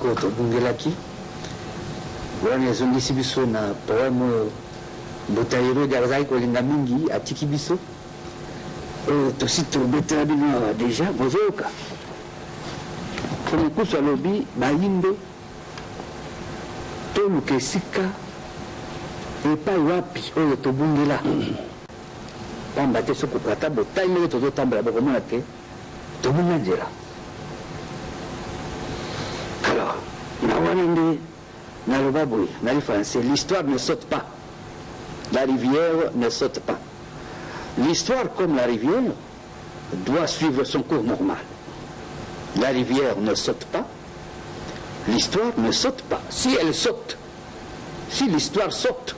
koto bungelaki wana ezongisi biso na poème Botaïro d'Arzai kolinga mingi atiki biso tosi tobetela bino awa déjà bozoyoka komokusu alobi bayimbe toluka esika epai wapi oyo tobungela pamba te soki okata botai ndenge tozotambola bokomona ke tobunga nzela. Alors na wana nde naloba boye nali français, l'histoire ne saute pas, la rivière ne saute pas. L'histoire, comme la rivière, doit suivre son cours normal. La rivière ne saute pas, l'histoire ne saute pas. Si elle saute, si l'histoire saute,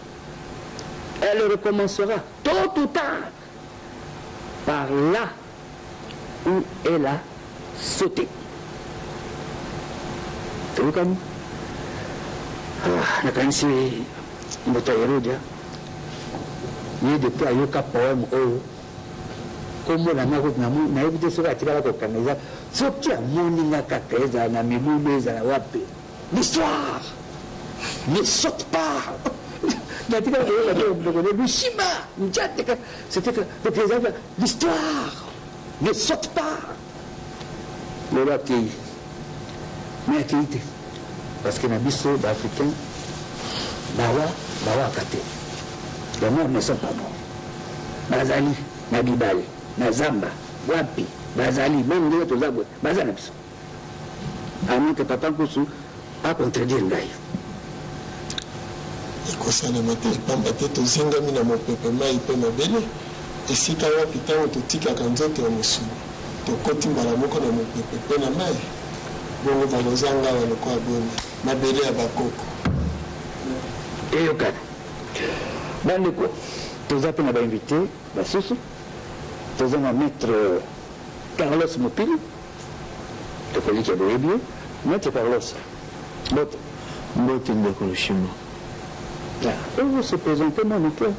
elle recommencera tôt ou tard par là où elle a sauté. C'est le cas. Nakanisi Botaïro dia ni depuis ayoka poème oyo kombo na mako na yebi soka atikala kokaneza soki amoninga kaka ezala na milulu ezala wapi l'histoire ne saute pas. Natikala koyoka Bushima Mjateka, c'était que l'histoire ne saute pas. Le roi qui mais qui était parce que na biso d'Africains bawa kate les morts ne sont pas morts. Bazali na Bibale na Zamba wapi bazali même ndio tozabwe bazana biso ami que papa kusu pas contredire ngai ekosala mate pamba te tozingami na mopepe mai mpe mabele esika wapi ntango totikaka nzoto ya mosulu tokoti mbala moko na mopepe mpe na mai bongo balozanga awa lokola boni mabele ya bakoko eyokana bandeko toza mpe na bainvité basusu toza na maître Carlos Mopili tokoliki ya boyebi ye maître Carlos bote mbote ndeko Lushima. Vous se présentez mon éclat.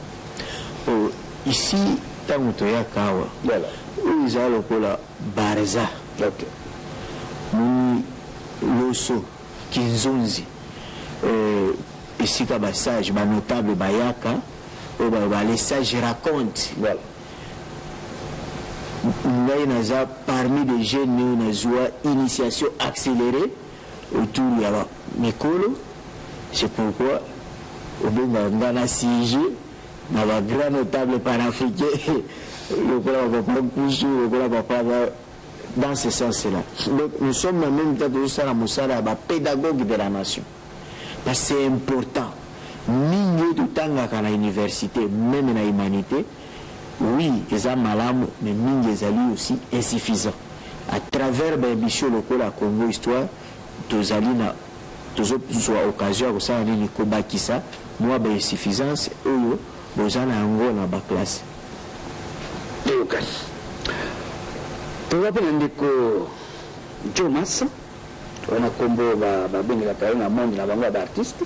Ici, tango toyaka awa oyo eza lokola barza moni loso kinzonzi esika basage banotable bayaka oyo les sages raconte ngai naza parmi des jeunes oyo nazwa initiation accélérée autour ya mikolo. C'est pourquoi au Benga na siégé na ba grand notable panafricain le papa Koussou le papa dans ce sens-là. Donc nous sommes en même temps de ça la moussala ba pédagogue de la nation. Parce que c'est important. Mingi de tanga à l'université même na humanité oui ils ont malamu mais mingi ezali aussi insuffisant. À travers ba émission lokola la Congo histoire tozali na soit occasion pour ça nini kobakisa moi ba insuffisance oyo bozana yango na ba classe eyoka toza pena ndeko Jomas wana kombo babengelaka na monde na bango ba artiste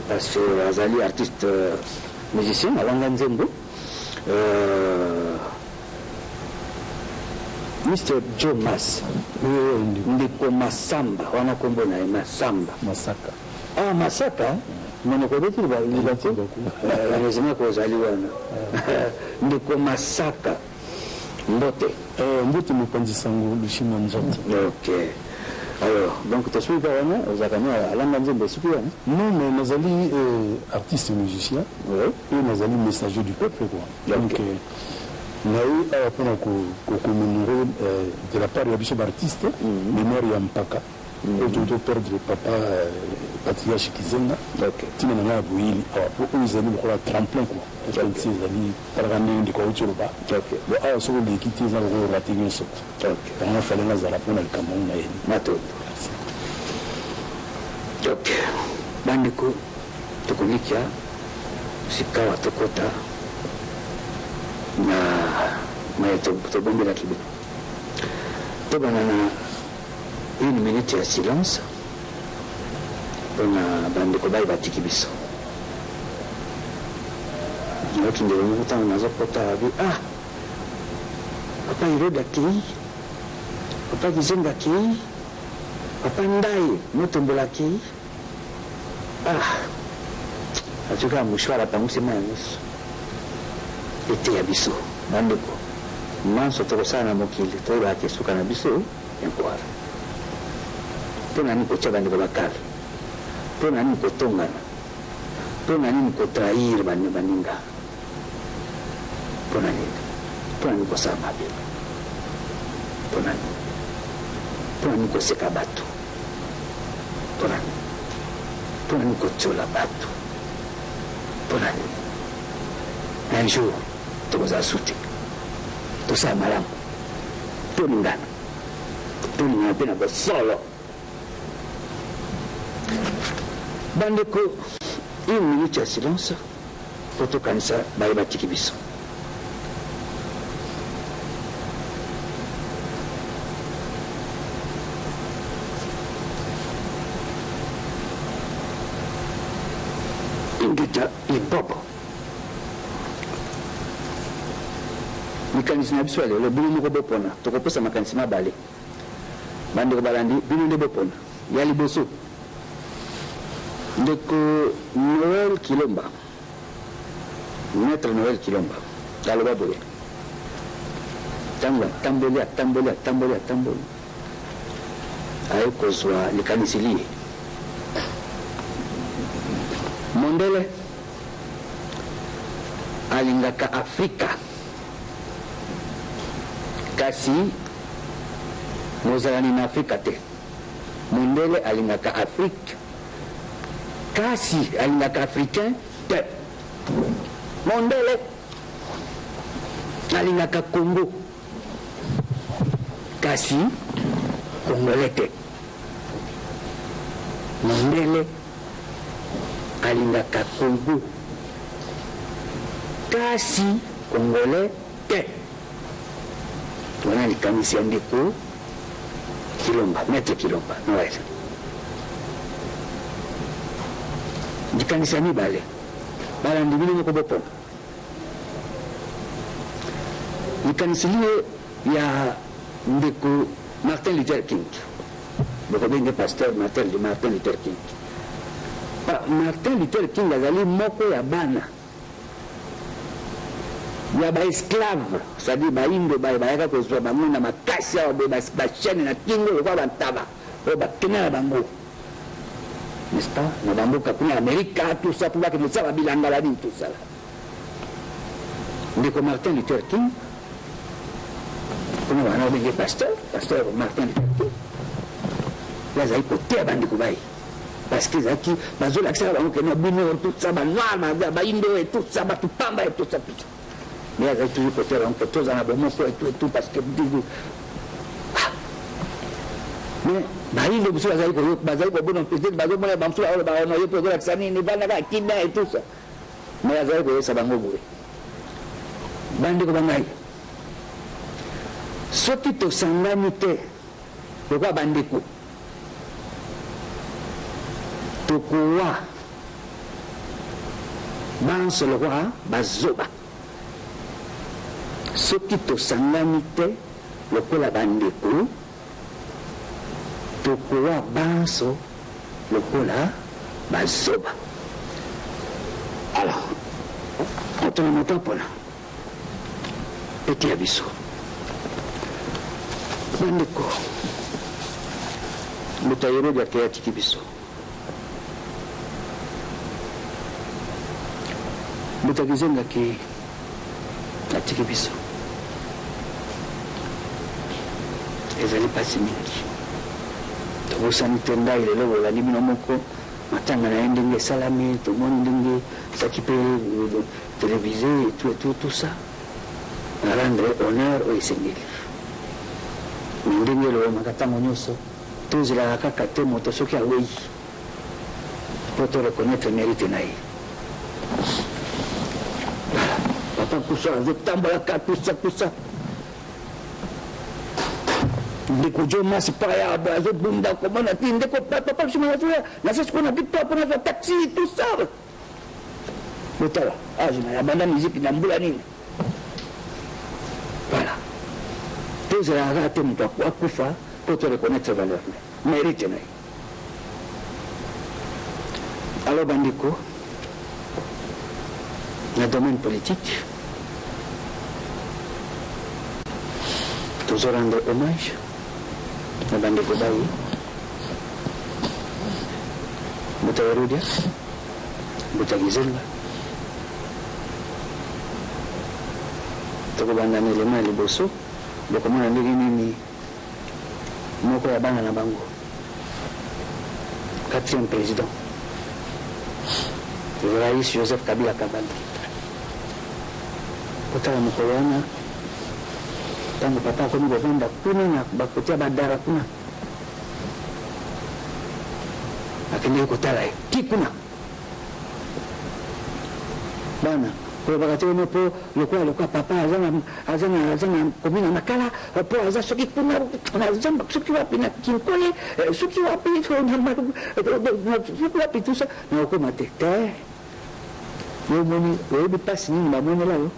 parce que azali artiste musicien alanga nzembo Mr. Jomas ndeko Masamba wana kombo na Masamba Masaka Masaka mwana kwa beti libati lazima kwa zali wana ndeko Masaka mbote mbote mpanzi sango Lushima Njati. Ok. Alors donc tu suis pas wana uzakana alanga nzembe siku wana non mais nazali artiste musicien et nazali messager du peuple quoi. Donc naï a pour commémorer de la part de Bishop artiste mémoire ya mpaka autour perdre le papa patriarche Kizenga tina na buili pour ils aiment le tremplin quoi donc ces amis paragane de quoi autour ba bon ah sur les quitter ça pour rater une sorte on a fait les azara pour le Cameroun na mato ok bandiko tokolikia sikawa tokota na tobombela kibe tobana na une minute de silence mpona bandeko bayi batiki biso nakindele ntango nazokota abi papa Irode akei papa Kizenga akei papa ndai motombolaki azoka mouchoir apangwisi mai ya nyonso ete ya biso bandeko manso tokosala na mokili toyebaka esuka na biso enkwara mpo na nini kotia bandeko bakala mpo na nini kotongana mpo na nini kotrahir baninga mpo na nini kosala mabe mpo na nini koseka bato mpo na nini kotiola bato mpo na nini un jour tokozala sute tosala malamu tolingana mpe na bosolo bandeko une minute ya silence po tokanisa baye batiki biso ingita lipopo likanisi na biso ya lelo bino moko bopona tokopesa makanisi mabale bandeko balandi bino nde bopona ya liboso ndeko Noël Kilomba maître Noël Kilomba aloba boye ntango atamboli aye kozwa likanisi liye mondele alingaka Afrika kasi mozalani na Afrika te mondele alingaka Afrika kasi alingaka africain te mondele alingaka Congo kasi congolais te mondele alingaka Congo kasi congolais te wana likanisi ya ndeko Kilomba maître Kilomba Noël likanisi ya mibale balandi bino moko bopona likanisi liye ya ndeko Martin Luther King bokobenge pasteur Martin Luther King Martin Luther King azali moko ya bana ya baesclave c'est-à-dire baindo bayaka kozwa bango na makasi awa boye bachaine na kingo lokwa bantaba oyo bakende na bango n'est-ce pas na bamboka kuna Amerika tout ça pour bakende sa babilanga badini tout ça ndeko Martin Luther King kuna wana obenge pasteur Martin Luther King yazali koteya bandeko baye parce que ezalaki bazolakisaka bango kena bino tout ça banoir baindo et tout ça bato pamba et tout ça mais azali toujours koteya bango ke tozala bomoko et tout parce que mais baindo biso bazali kobona peut-être bazomona bamosusu baolo baona yo mpe ozolakisa nini vandaka kida et tout ça mais azali koyesa bango boye bandeko bangai soki tosangani te lokwa bandeko tokowa banso lokwa bazoba soki tosangani te lokola bandeko tokowa banso lokola bazoba alors otona moto mpona ete ya biso bandeko moto ayerodi ake atiki biso moto akizongaki atiki biso ezali pasi mingi tobosani te ndai lelo bolandi bino moko matanga na ye ndenge esalami tomoni ndenge ezaki mpe télévisé tout ça na rendre honneur oyo esengeli me ndenge elobamaka ntango nyonso tozelaka kaka te moto soki awei mpo toreconnaître mérite na ye papa kusa azotambolaka tout ça ndeko jo masi paya azobunda komona ti ndeko papa simanazoya nasasi mpona ti to mpona za taxi tout ça botala age na yabanda miziki na mbula nini voilà tozelaka te moto akufa mpo to reconnaître valeur mérite na ye. Alors bandeko na domaine politique toujours rendre hommage na bandeko bayi Mbuta Erudia, Mbuta Gizenga. Toko banda na elema liboso, boko mona ndenge nini moko ya bana na bango. 4e président. Le Rais Joseph Kabila Kabange. Kotala mokolo wana tango papa akomi kovanda kuna na bakotia badara kuna. Akende kotala ye kikuna bana ko bakati mo po lokwa papa azana komina makala po aza soki kuna na zamba soki wapi na kinkole soki wapi to na maru soki wapi tout ça na ko mate te yo moni o bi passe ni ba moni la yo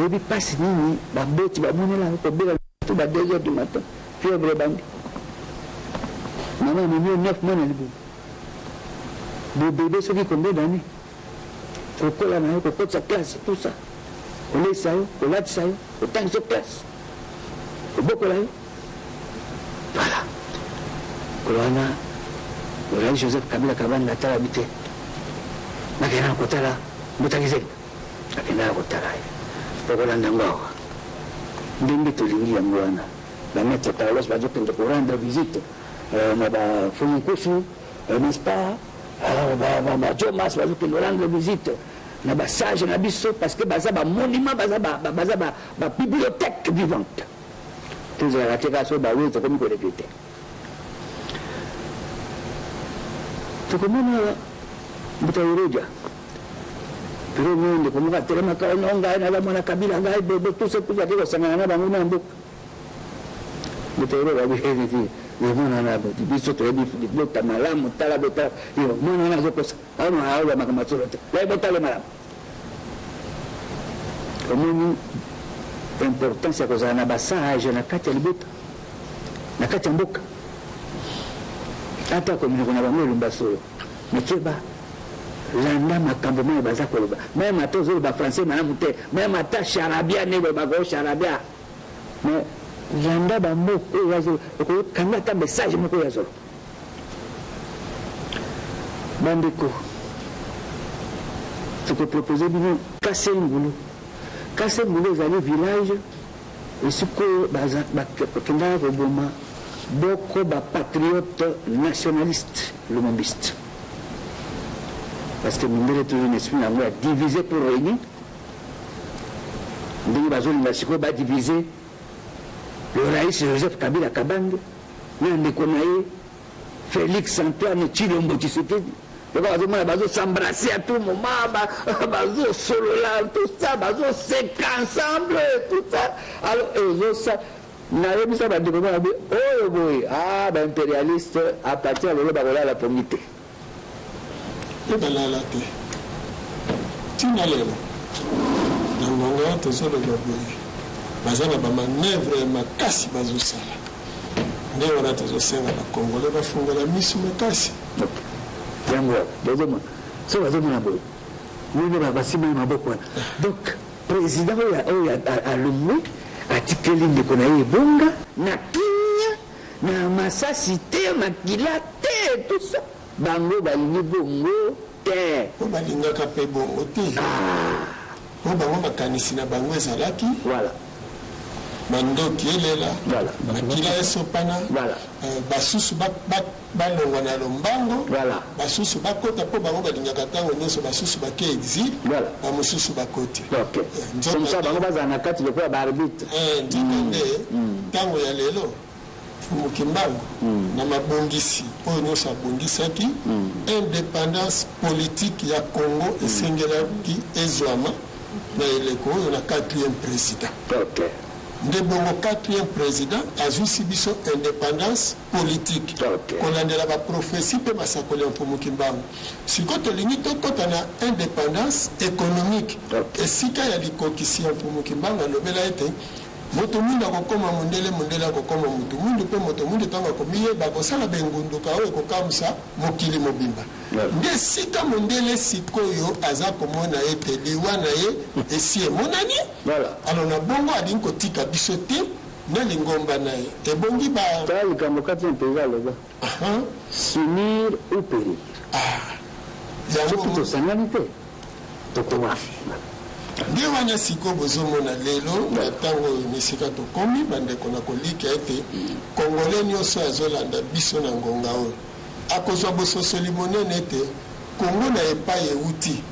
o bi passe ni ba boti ba moni la ko bela tout ba 2 heures du matin fièvre bandi. Maman m'a mis 9 mois dans le bout. Le bébé, ce qui combien d'années? Au col, on a sa classe, tout ça. On laisse ça, on l'a ça, on tangue sa classe. Au beau là. Voilà. Colonna, le roi Joseph Kabila Kabange n'a pas habité. Ma gueule en côté là, Moutagizé. La gueule en côté là. Pour Colonna Ngao. Bimbi to lingi ya mwana. La maître Carlos va dire qu'on doit rendre visite. Na ba Funkusu, n'est-ce pas? Jomas va nous rendre visite. Na ba sage na biso parce que baza ba monument baza ba bibliothèque vivante. Tous les ratés ba oui, comme ko répéter. To comme Mbuta Erudia. Pero monde comme va telema ka nonga na ba mona Kabila ngai bebe tout ce que va sangana na bango na mboka. Mbuta Erudia va dire mwana na biso to ebi bota malamu tala bota yo mwana na zokosa ano haula makamatoro te la bota le malamu komuni importance ya kozala na basage na kati ya libota na kati ya mboka ata kominoko na bango elumba solo mekeba landa makambo mayo baza koloba même ata ozoloba français malamu te même ata charabia ne lobaka charabia mais landa bamoko oyo azolo okokanga ata message moko oyo azolo bandeko tokopropose bino kase ngulu ezali village esikoyo bakendaka koboma boko bapatriote nationaliste lumombiste parce que mindele toujours na esprit nango ya diviser pour régner ndenge bazolinga sikoyo badiviser le Rais Joseph Kabila Kabange, Félix Antoine Tshilombo Tshisekedi. Donc, on va s'embrasser à tout moment, on va solo là, tout ça, on va séquer ensemble, tout ça. Alors, ça, on a dit, oh boy, ah, ben impérialiste, à partir de là, la pomité. Et bien là, tu n'as l'air. Dans mon nom, tu as le boy. Baza na bamanevre makasi bazosala nde wana tozosenga bakongole bafungola miso makasi yango bozoma so bazomona boye wine basima na maboko wana donc président oyo alumwe atikeli ndeko na ye ebonga na kinya na masasi te makila te tout ça bango balingi bongo te po balingaka mpe bongo te po bango makanisi na bango ezalaki voilà mandoki elela makila esopana basusu balongwa na lombango basusu bakota mpo bango balingaka ntango nyonso basusu bake exil bamosusu bakoti bango bazala na kati lokola baarbitre ndika nde ntango ya lelo mokimbango na mabongisi oyo nyonso abongisaki indépendance politique ya Congo esengelaki ezwama na eleko oyo na 4e président nde bongo 4e président azwisi biso indépendance politique kolandela baprophétie mpe masakoli ya mpomoki mbango sikoyo tolingi tokota na indépendance économique esika ya likokisi ya mpomoki mbango alobela ete moto mundu akokoma mondele mondele akokoma moto mundu mpe moto mundu ntango akomiyeba kosala bengunduka oyo ekokamwisa mokili mobimba nde esika mondele sikoyo aza komona ete liwa na ye esi emonani alors na bongo alingi kotika biso te na lingomba na ye ebongi likambo kati mpeza aloba s'unir ou périr soki tosangani te tokomafi nde wana sikoyo bozomona lelo na ntango misika tokomi bandeko na kolika ete kongole nyonso azolanda biso na ngonga oyo akozwa bososoli monene ete kongo na epai euti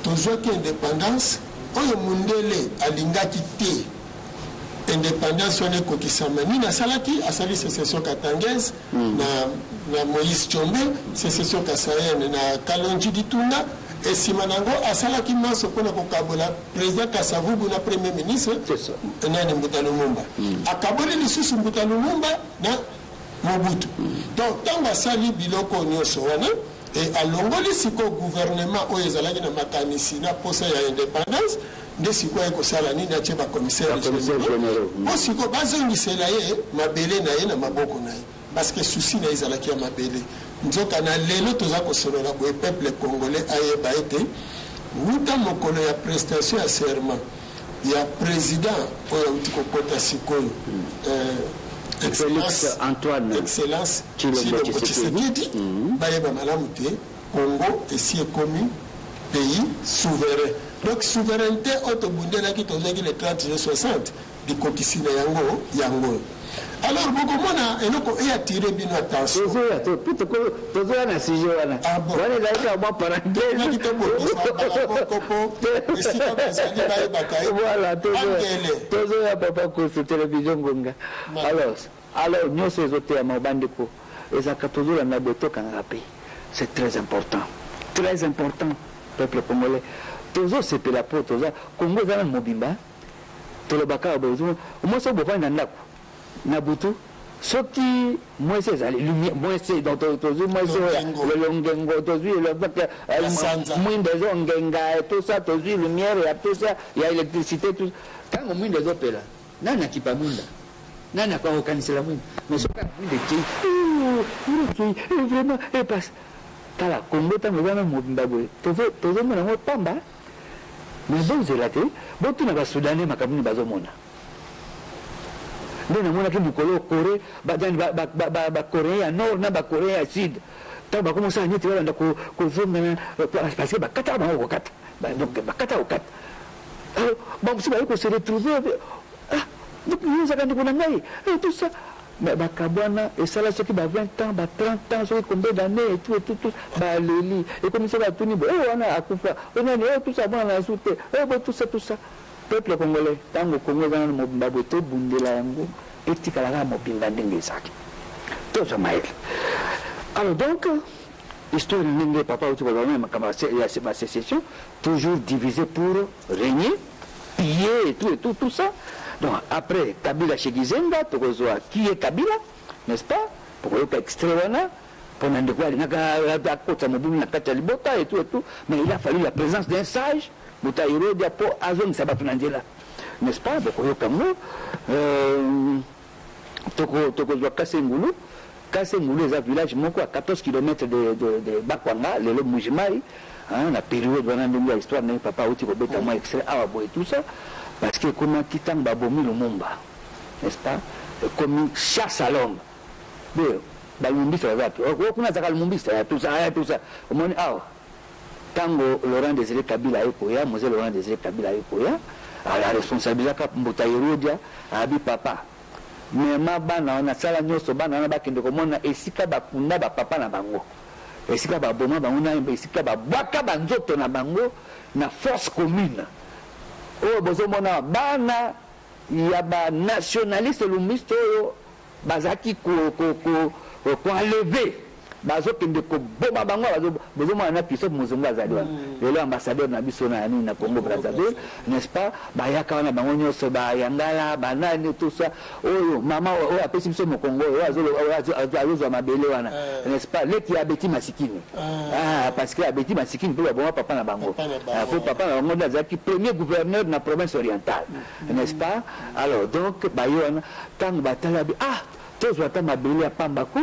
tozwaki indépendance oyo mundele alingaki te indépendance wana ekokisama nini asalaki asali sécession katangaise na Moïse Tshombe sécession kasayene na Kalonji Ditunda esima nango asalaki nyonso mpona kokabola président Kasavubu na premier ministre nani Mbuta Lumumba akaboli lisusu Mbuta Lumumba na Mobutu donc ntango asali biloko nyonso wana alongoli sikoyo gouvernement oyo ezalaki na makanisi na posa ya indépendance nde sikoyo ekosala nini atie bacommissaire généraux po sikoyo bazongisela ye mabele na ye na maboko na ye parce que susi na ye ezalaki ya mabele nzoka na lelo toza kosolola boye peuple congolais ayeba ete wuta mokolo ya prestation ya serment ya président oyo auti kokota sikoyo excellence Tshilombo Tshisekedi bayeba malamu te Congo esi ekomi pays souverain donc souveraineté oyo tobundelaki tozwaki le 30 et 60 likokisi na yango alors bokomona eloko eyatire bino attention tozoya na sujet wana wana ezalaki na mwa parenthèse tozoya papa koso télévision ngonga alors nyonso ezoteyama bandeko ezalaka tozolanda boye tokangaka mpe c'est très important peuple congolais tozosepela mpo toza kongo eza na mobimba tolobaka boye omoso bofandi na ndako na butu soki mwese ezali lumière mwese donc tozwi mwese longengo tozwi mwinde ezongenga tout ça tozwi lumière ya tout ça ya électricité tout ntango mwinde ezopela nani akipa mwinda nani akokanisela mwinda mais soki mwinde kei vraiment epasse tala kongo ntango eza na mobimba boye tozomona ngo pamba mais bozela te botuna basudane makambo nini bazomona nde namonaki mokolo corée bacoréen ya nord na bacoréen ya sud ntango bakomosala neti babanda kozongana parce que bakataka bango kokata donc bakata kokata alors bamosusu baye kose retrouve donc ezaka ndeko na ngai tout ça mais bakabwana esala soki ba 20 ans ba 30 ans soki combien d'années et tout baleli ekomisa batuni bo wana akufa onani tout ça bwana na sute tout ça peuple congolais tango Congo ezana na mobimba boye tobundela yango etikalaka mobimba ndenge ezaki tozwa maele alors donc histoire ndenge papa uti kolona makambo ya basécession toujours divisé pour régner piller et tout ça donc après Kabila chez Gizenga tokozwa qui est Kabila n'est-ce pas pour koyoka extrait wana mpona ndeko alingaka akota mobimbi na kati ya libota et tout mais il a fallu la présence d'un sage Mutayirodia po azongisa bato na nzela n'est-ce pas bokoyoka ngo tokozwa Kasengulu eza village moko à 14 km de Bakwanga lelo Mujimai na période wana ndenge ya histoire na papa uti kobeta mwa extrait awa boye tout ça parce que ekomaki ntango babomi Lumumba n'est-ce pas ekomi chasse à l'homme balumbisa bazapi okuna azaka lumumbisa tout ça omoni awa tango Laurent Désiré Kabila ekoya mose Laurent Désiré Kabila ekoya ala responsabilisaka Mutayirodia abi papa mema bana wana sala nyonso bana wana bakende komona esika bakunda bapapa na bango esika baboma bango na esika babwaka banzoto na bango na force commune oyo bozomona bana ya banationaliste lumiste oyo bazalaki koenleve bazokende koboma bango bozomona na piso mozongo azali wana lelo ambassadeur na biso na nini na Congo Brazzaville, n'est-ce pas, bayaka wana bango nyonso bayangala banani tout ça oyo mama oyo apesi biso mo Congo oyo azozwa mabele wana, n'est-ce pas, leki abeti masikini parce que abeti masikini pour baboma papa na bango pour papa na bango azalaki premier gouverneur na province orientale, n'est-ce pas. Alors donc bayo wana tango batala tozwa ta mabele ya pambako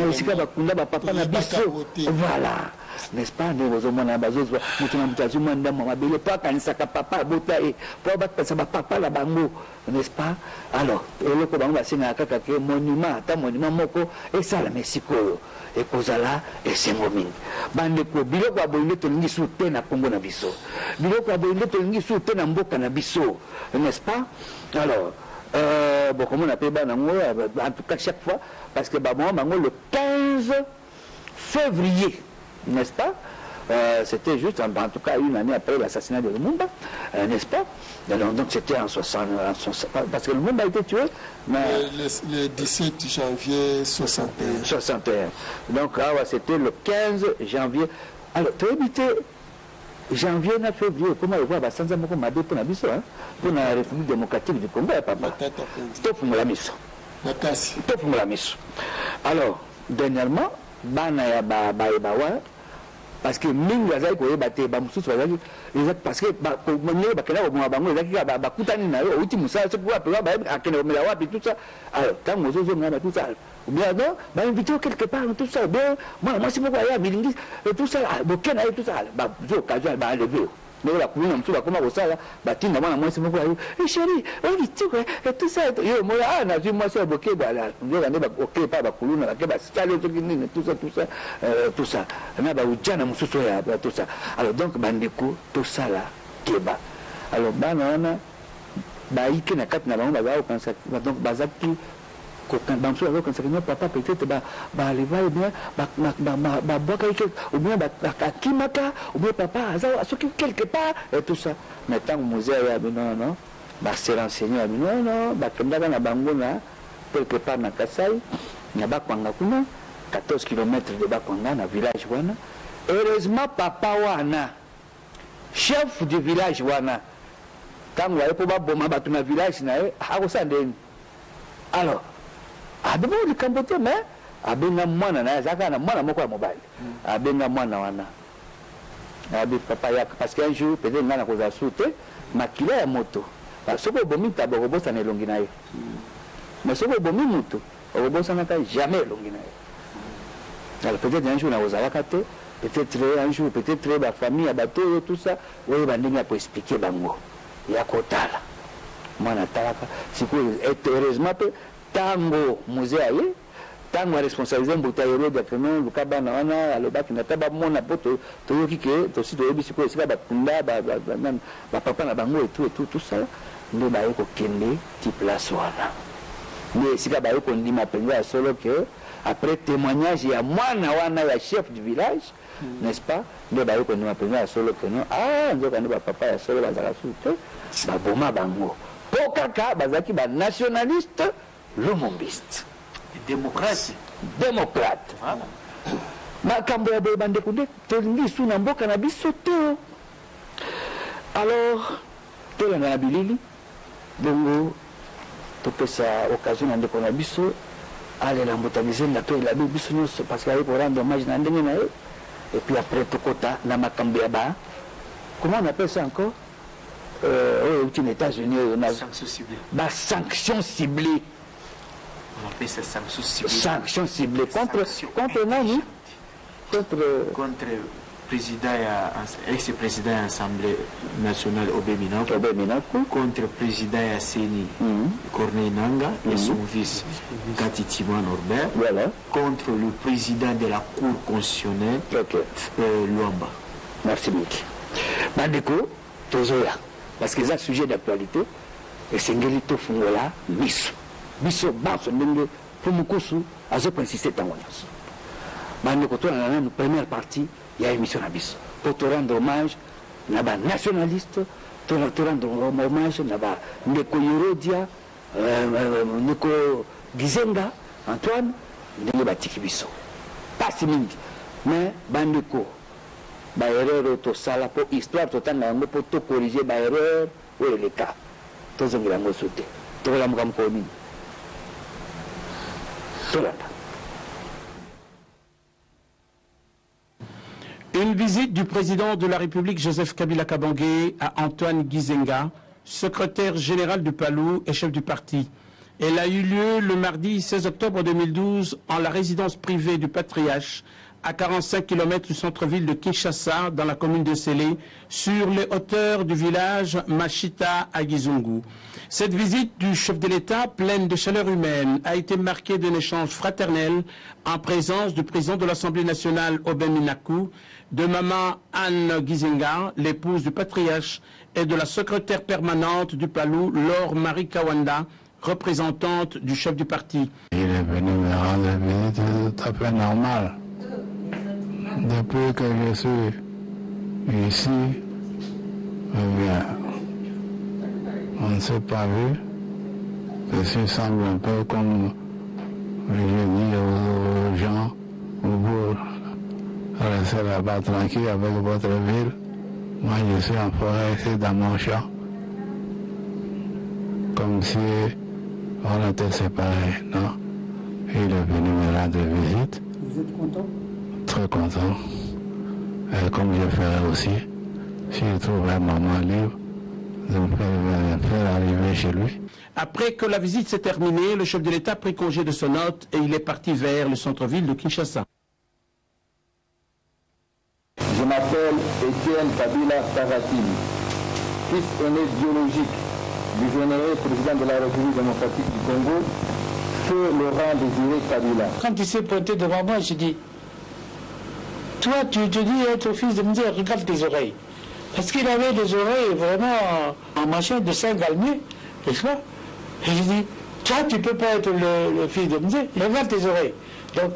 esika bakunda bapapa na biso, voilà, n'est-ce pas, nde bozomona bazozwa moto na moto azomwa ndambo mabele po akanisaka papa abota ye po bakanisa bapapa na bango, n'est-ce pas. Alors eloko bango basengaka kaka ke monument ata monument moko esalama esika oyo ekozala esengo mingi. Bandeko biloko ya boye nde tolingi su te na Kongo na biso, biloko ya boye nde tolingi su te na mboka na biso, n'est-ce pas. Alors bon, comment on appelle en tout cas chaque fois, parce que le 15 février, n'est-ce pas, c'était juste en tout cas une année après l'assassinat de Lumumba, n'est-ce pas. Alors, donc c'était en 60, parce que Lumumba a été tué le 17 janvier 61. 61. Donc c'était le 15 janvier. Alors, tu as évité janvier na février, comment on voit sans amour comme pour la biso, pour la République démocratique du Congo, papa. Stop la miso. Stop la miso. Alors, dernièrement, bana ya baebawa, parce que mingi azali ko yebate ba mususu bazali parce que ba monye ba kena ba bango ezaki ba kutani na yo uti musala se pour appeler ba akena mela wapi tout ça. Alors, quand mozozo ngana tout ça. Ou bien non, bah invité quelque part tout ça, bien moi c'est pourquoi il y a bilinguiste tout ça, bokena et tout ça, bah occasion bah lever. Mais la commune on va comment ça là, bah tinda moi c'est pourquoi eh chérie, on dit tout ça yo moi na dis moi c'est boké bah là, on va ba OK pas ba kuluna ba ba stalo tout ça. Na ba ujana mususu ya tout ça. Alors donc bandeko tout ça là keba. Alors banana ba ikena kat na bango ba au ça donc bazaki papa peut-être aller voir bien ou bien kimaka ou bien papa quelque part et tout ça. Maintenant musée non se renseigner non na bango na quelque part na Kasai na Bakwanga kuna 14 km de Bakwanga na village wana. Heureusement papa wana chef du village wana tango ayepo baboma batu na village na ye akosandeni. Alors abeba likambote mais abenga mwana na zaka na mwana moko ya mobile abenga mwana wana abi papa yaka parce qu'un jour peut-être ngana koza soute makila ya moto soko bomi tabo robosa na elongi na ye mais soko bomi moto robosa na ka jamais elongi na ye. Alors peut-être un jour na ozalaka te, peut-être un jour peut-être ba famille ya bato tout ça oyo bandinga pour expliquer bango ya kotala mwana talaka siko heureusement pe tango musée aye tango responsabiliser mbuta yero de kenon lukaba na wana alobaki na taba mona poto toyoki ke to si toyebi siko esika bakunda ba papa na bango et tout ça nde ba yeko kende ti place wana mais esika ba yeko ndima penga solo que après témoignage ya mwana wana ya chef du village n'est-ce pas nde ba yeko ndima penga solo que non nzoka nde ba papa ya solo bazala sute ba boma bango pokaka bazaki ba nationaliste lumumbiste démocrate. Voilà. Makambo ya bande kunde tolingi su na mboka na biso te. Alors tolanga na bilili bongo topesa occasion na ndeko na biso ale la mbotamiser na to la biso nyonso parce que pour rendre hommage na ndenge na ye et puis après tokota na makambo ya ba comment on appelle ça encore aux États-Unis on a sanctions ciblées. On appelle ça sanctions ciblées. Sanctions ciblées contre nani? Contre président ex-président de l'Assemblée nationale Obé-Minakou, contre président Seni Corneille Nanga et son fils Katitima Norbert, contre le président de la Cour constitutionnelle Luamba. Merci beaucoup. Bandeko, tozoya. Parce que c'est un sujet d'actualité, et c'est un gelito fungola, miso. Miso, banso, ndenge, fumukusu, azo insisté dans l'annonce. Bandeko, toi, dans la première partie, il y a une émission à biso. Pour te rendre hommage, là-bas, nationaliste, te rendre hommage, là-bas, Neko Yorodia, Neko Gizenga, Antoine, ndenge batiki biso. mpasi mingi mais bandeko baerreur oyo tosala mpo histoire totanga yango mpo tokorrige baerreur oyo eleka tozongela yango so te tokolamuka mokolo nini tolanda. Une visite du président de la République Joseph Kabila Kabange à Antoine Gizenga, secrétaire général du PALU et chef du parti. Elle a eu lieu le mardi 16 octobre 2012 en la résidence privée du patriarche à 45 km du centre-ville de Kinshasa, dans la commune de Sélé, sur les hauteurs du village Machita à Gizungu. Cette visite du chef de l'État, pleine de chaleur humaine, a été marquée d'un échange fraternel en présence du président de l'Assemblée nationale, Oben Minakou, de maman Anne Gizenga, l'épouse du patriarche, et de la secrétaire permanente du PALU, Laure Marie Kawanda, représentante du chef du parti. Il est venu me rendre visite tout à fait normal. Depuis que je suis ici, on ne s'est pas vu. Ceci semble un peu comme je dis aux gens, vous restez là-bas tranquille avec votre ville. Moi je suis en forêt ici dans mon champ. Comme si on était séparés, non? Il est venu me rendre visite. Vous êtes content? Très content. Et comme je ferai aussi, si je trouve un moment libre, de me faire arriver chez lui. Après que la visite s'est terminée, le chef de l'État prit congé de son hôte et il est parti vers le centre-ville de Kinshasa. Je m'appelle Étienne Kabila Taratini, fils aîné biologique du général président de la République démocratique du Congo, feu Laurent Désiré Kabila. Quand il s'est pointé devant moi, j'ai dit, toi tu te dis être fils de Mzé, regarde tes oreilles. Parce qu'il avait des oreilles vraiment en machin de Saint-Galmier, n'est-ce pas? Et j'ai dit, toi tu ne peux pas être le fils de Mzé, regarde tes oreilles. Donc,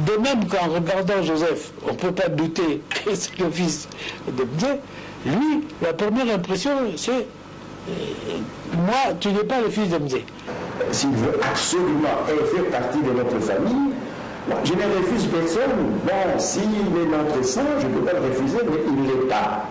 de même qu'en regardant Joseph, on ne peut pas douter que c'est le fils de Mzé, lui, la première impression, c'est moi, tu n'es pas le fils de Mzé. S'il veut absolument faire partie de notre famille, je ne refuse personne. Bon, s'il est notre sang, je ne peux pas le refuser, mais il ne l'est pas.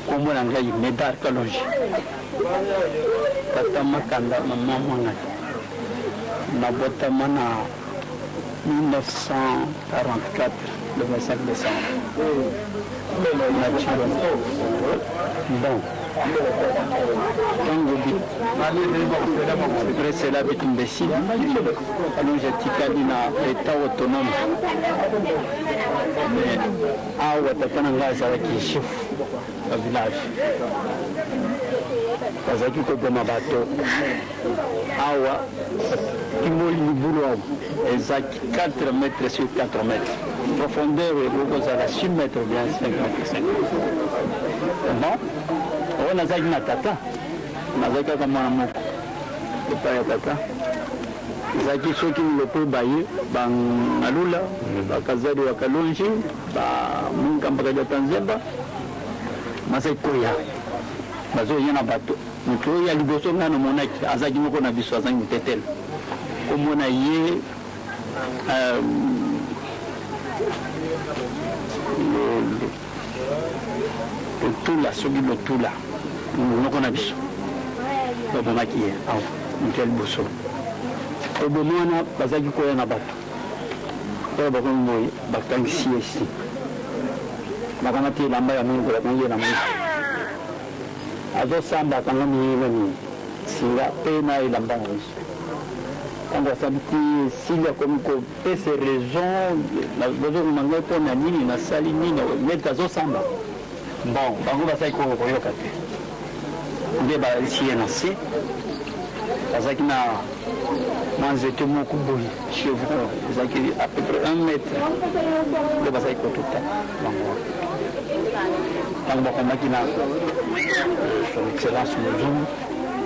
Kombo na ngai Médard Kalonji tata makanda mama mwanaki nabotama na 1944 le 25 décembre bon tango bi presela bitu mbesi alonje tikali na état autonome mais awa tata na ngai azalaki chef au village. Parce que comme ma bateau, awa, qui mouille le boulot, exact 4 mètres sur 4 mètres. Profondeur, vous avez 6 mètres, bien 5 mètres 5. Bon, on a une tata, on a comme un mot, le père tata. Zaki soki le peu baillé, ban alula, bakazari wakalonji, ba munkamba ya Tanzania. Masai koya bazo yana bato muto ya liboso ngana monaki azaki moko na biso azangi tetel komona ye tula soki lo tula noko na biso babomaki ye awa mutel boso obomona bazaki koya na bato oyo bakomoyi bakangisi ye si makamati lamba ya mungu la kangi na mungu azo samba kanga ni singa pena ilamba na yesu quand on s'habitue s'il y a comme ko pese raison la besoin mango pour na nini na sali nini mais azo samba bon bango ba sai ko yoka te nde ba si na se azaki na Manzete moko boyi chevron ezaki à peu près 1 mètre le bazaki kotuta bango ntango bakomaki na son excellence Muzungu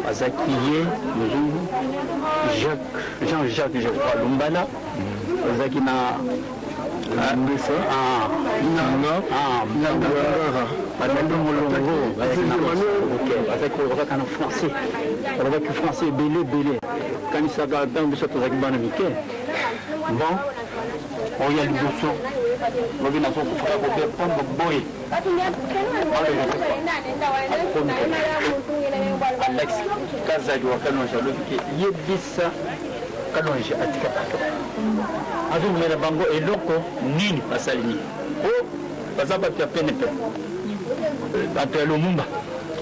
bazaki ye Muzungu Jean-Jacques je crois Lumbala bazaki na français français belé quand il s'agit d'un de cette économique bon on y a du bousson on vient à son coup pour faire prendre boy Alex Kazadi wa Kalonja loki yebisa Kalonja atika azu mena bango eloko nini basalini o bazaba pia penepe bato Lumumba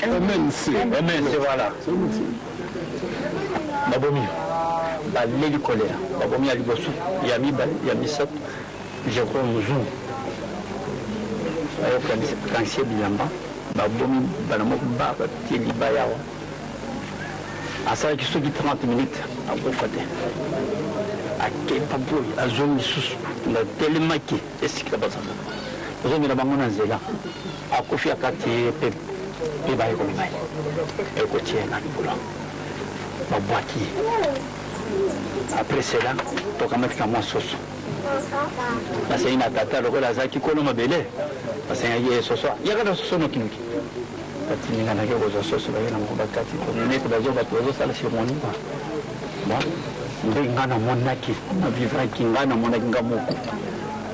MNC voilà babomi baleli kolera babomi alibosu ya mibale ya misatu je crois Muzungu ayo kansie bilamba babomi banamo ba tie libayawa asalaki soki 30 minutes akufa te akepa boyi azongi lisusu na telemaki esika bazana ozongela bango na nzela akufi akati pe baye komibali ekotie na likolo babwaki après cela tokamati ka mwa soso nasengi na tata lokola azalaki kolo mabele basengaki ye soso yaka na soso nokinoki batininganaki kozwa soso baye na moko bakati nete bato bazosala cérémonie nde nga namonaki na vivaki nga namonaki nga moko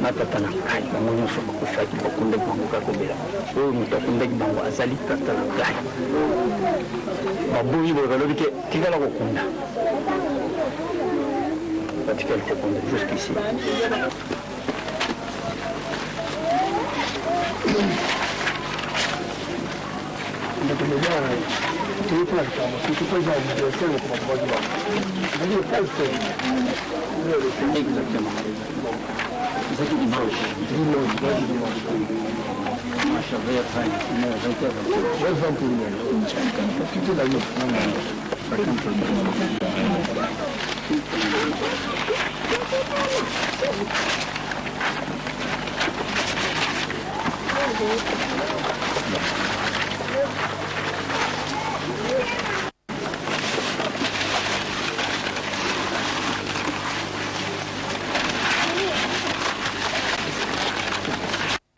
na tata na ngai bango nyonso bakufaki bakundaki bango kakobela oyo moto akundaki bango azali tata na ngai baboyi boye balobi ke tikala kokunda batikali kokunda jusqu'ici exactement. C'est qui dimanche.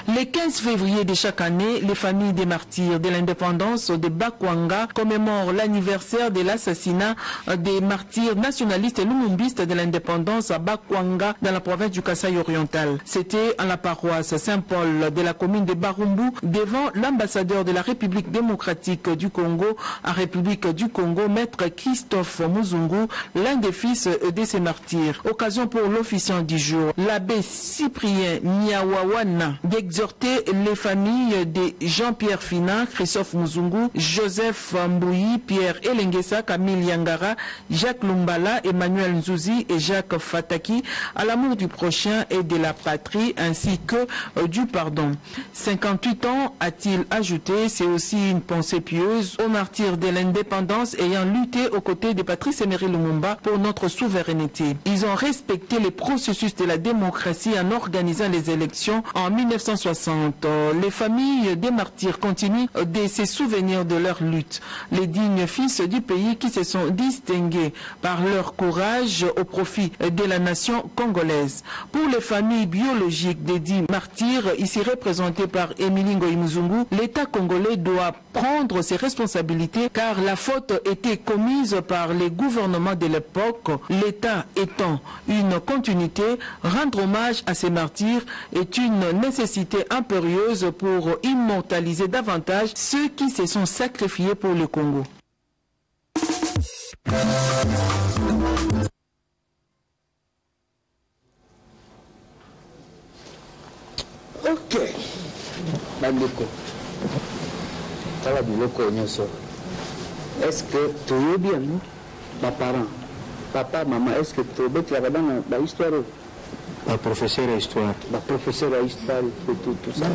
Le 15 février de chaque année, les familles des martyrs de l'indépendance de Bakwanga commémorent l'anniversaire de l'assassinat des martyrs nationalistes et lumumbistes de l'indépendance à Bakwanga dans la province du Kasaï oriental. C'était en la paroisse Saint-Paul de la commune de Barumbu devant l'ambassadeur de la République démocratique du Congo à République du Congo, maître Christophe Muzungu, l'un des fils de ces martyrs. Occasion pour l'officiant du jour, l'abbé Cyprien Niawawana d'exhorter les familles de Jean-Pierre Fina, Christophe Muzungu, Joseph Mbouyi, Pierre Elengesa, Camille Yangara, Jacques Lumbala, Emmanuel Nzouzi et Jacques Fataki à l'amour du prochain et de la patrie ainsi que du pardon. 58 ans, a-t-il ajouté, c'est aussi une pensée pieuse aux martyrs de l'indépendance ayant lutté aux côtés de Patrice Emery Lumumba pour notre souveraineté. Ils ont respecté les processus de la démocratie en organisant les élections en 1960. Les familles des martyrs continuent de se souvenir de leur lutte. Les dignes fils du pays qui se sont distingués par leur courage au profit de la nation congolaise. Pour les familles biologiques des dits martyrs, ici représentées par Émilie Ngoï Muzungu, l'État congolais doit prendre ses responsabilités car la faute était commise par les gouvernements de l'époque. L'État étant une continuité, rendre hommage à ces martyrs est une nécessité impérieuse pour immortaliser davantage ceux qui se sont sacrifiés pour le Congo. Ok. Bandeko. Ça va du loco nyonso. Est-ce que tu es bien, non? Ma parent, papa, maman, est-ce que tu es bien dans l'histoire? Un professeur d'histoire. Un professeur d'histoire, tout ça.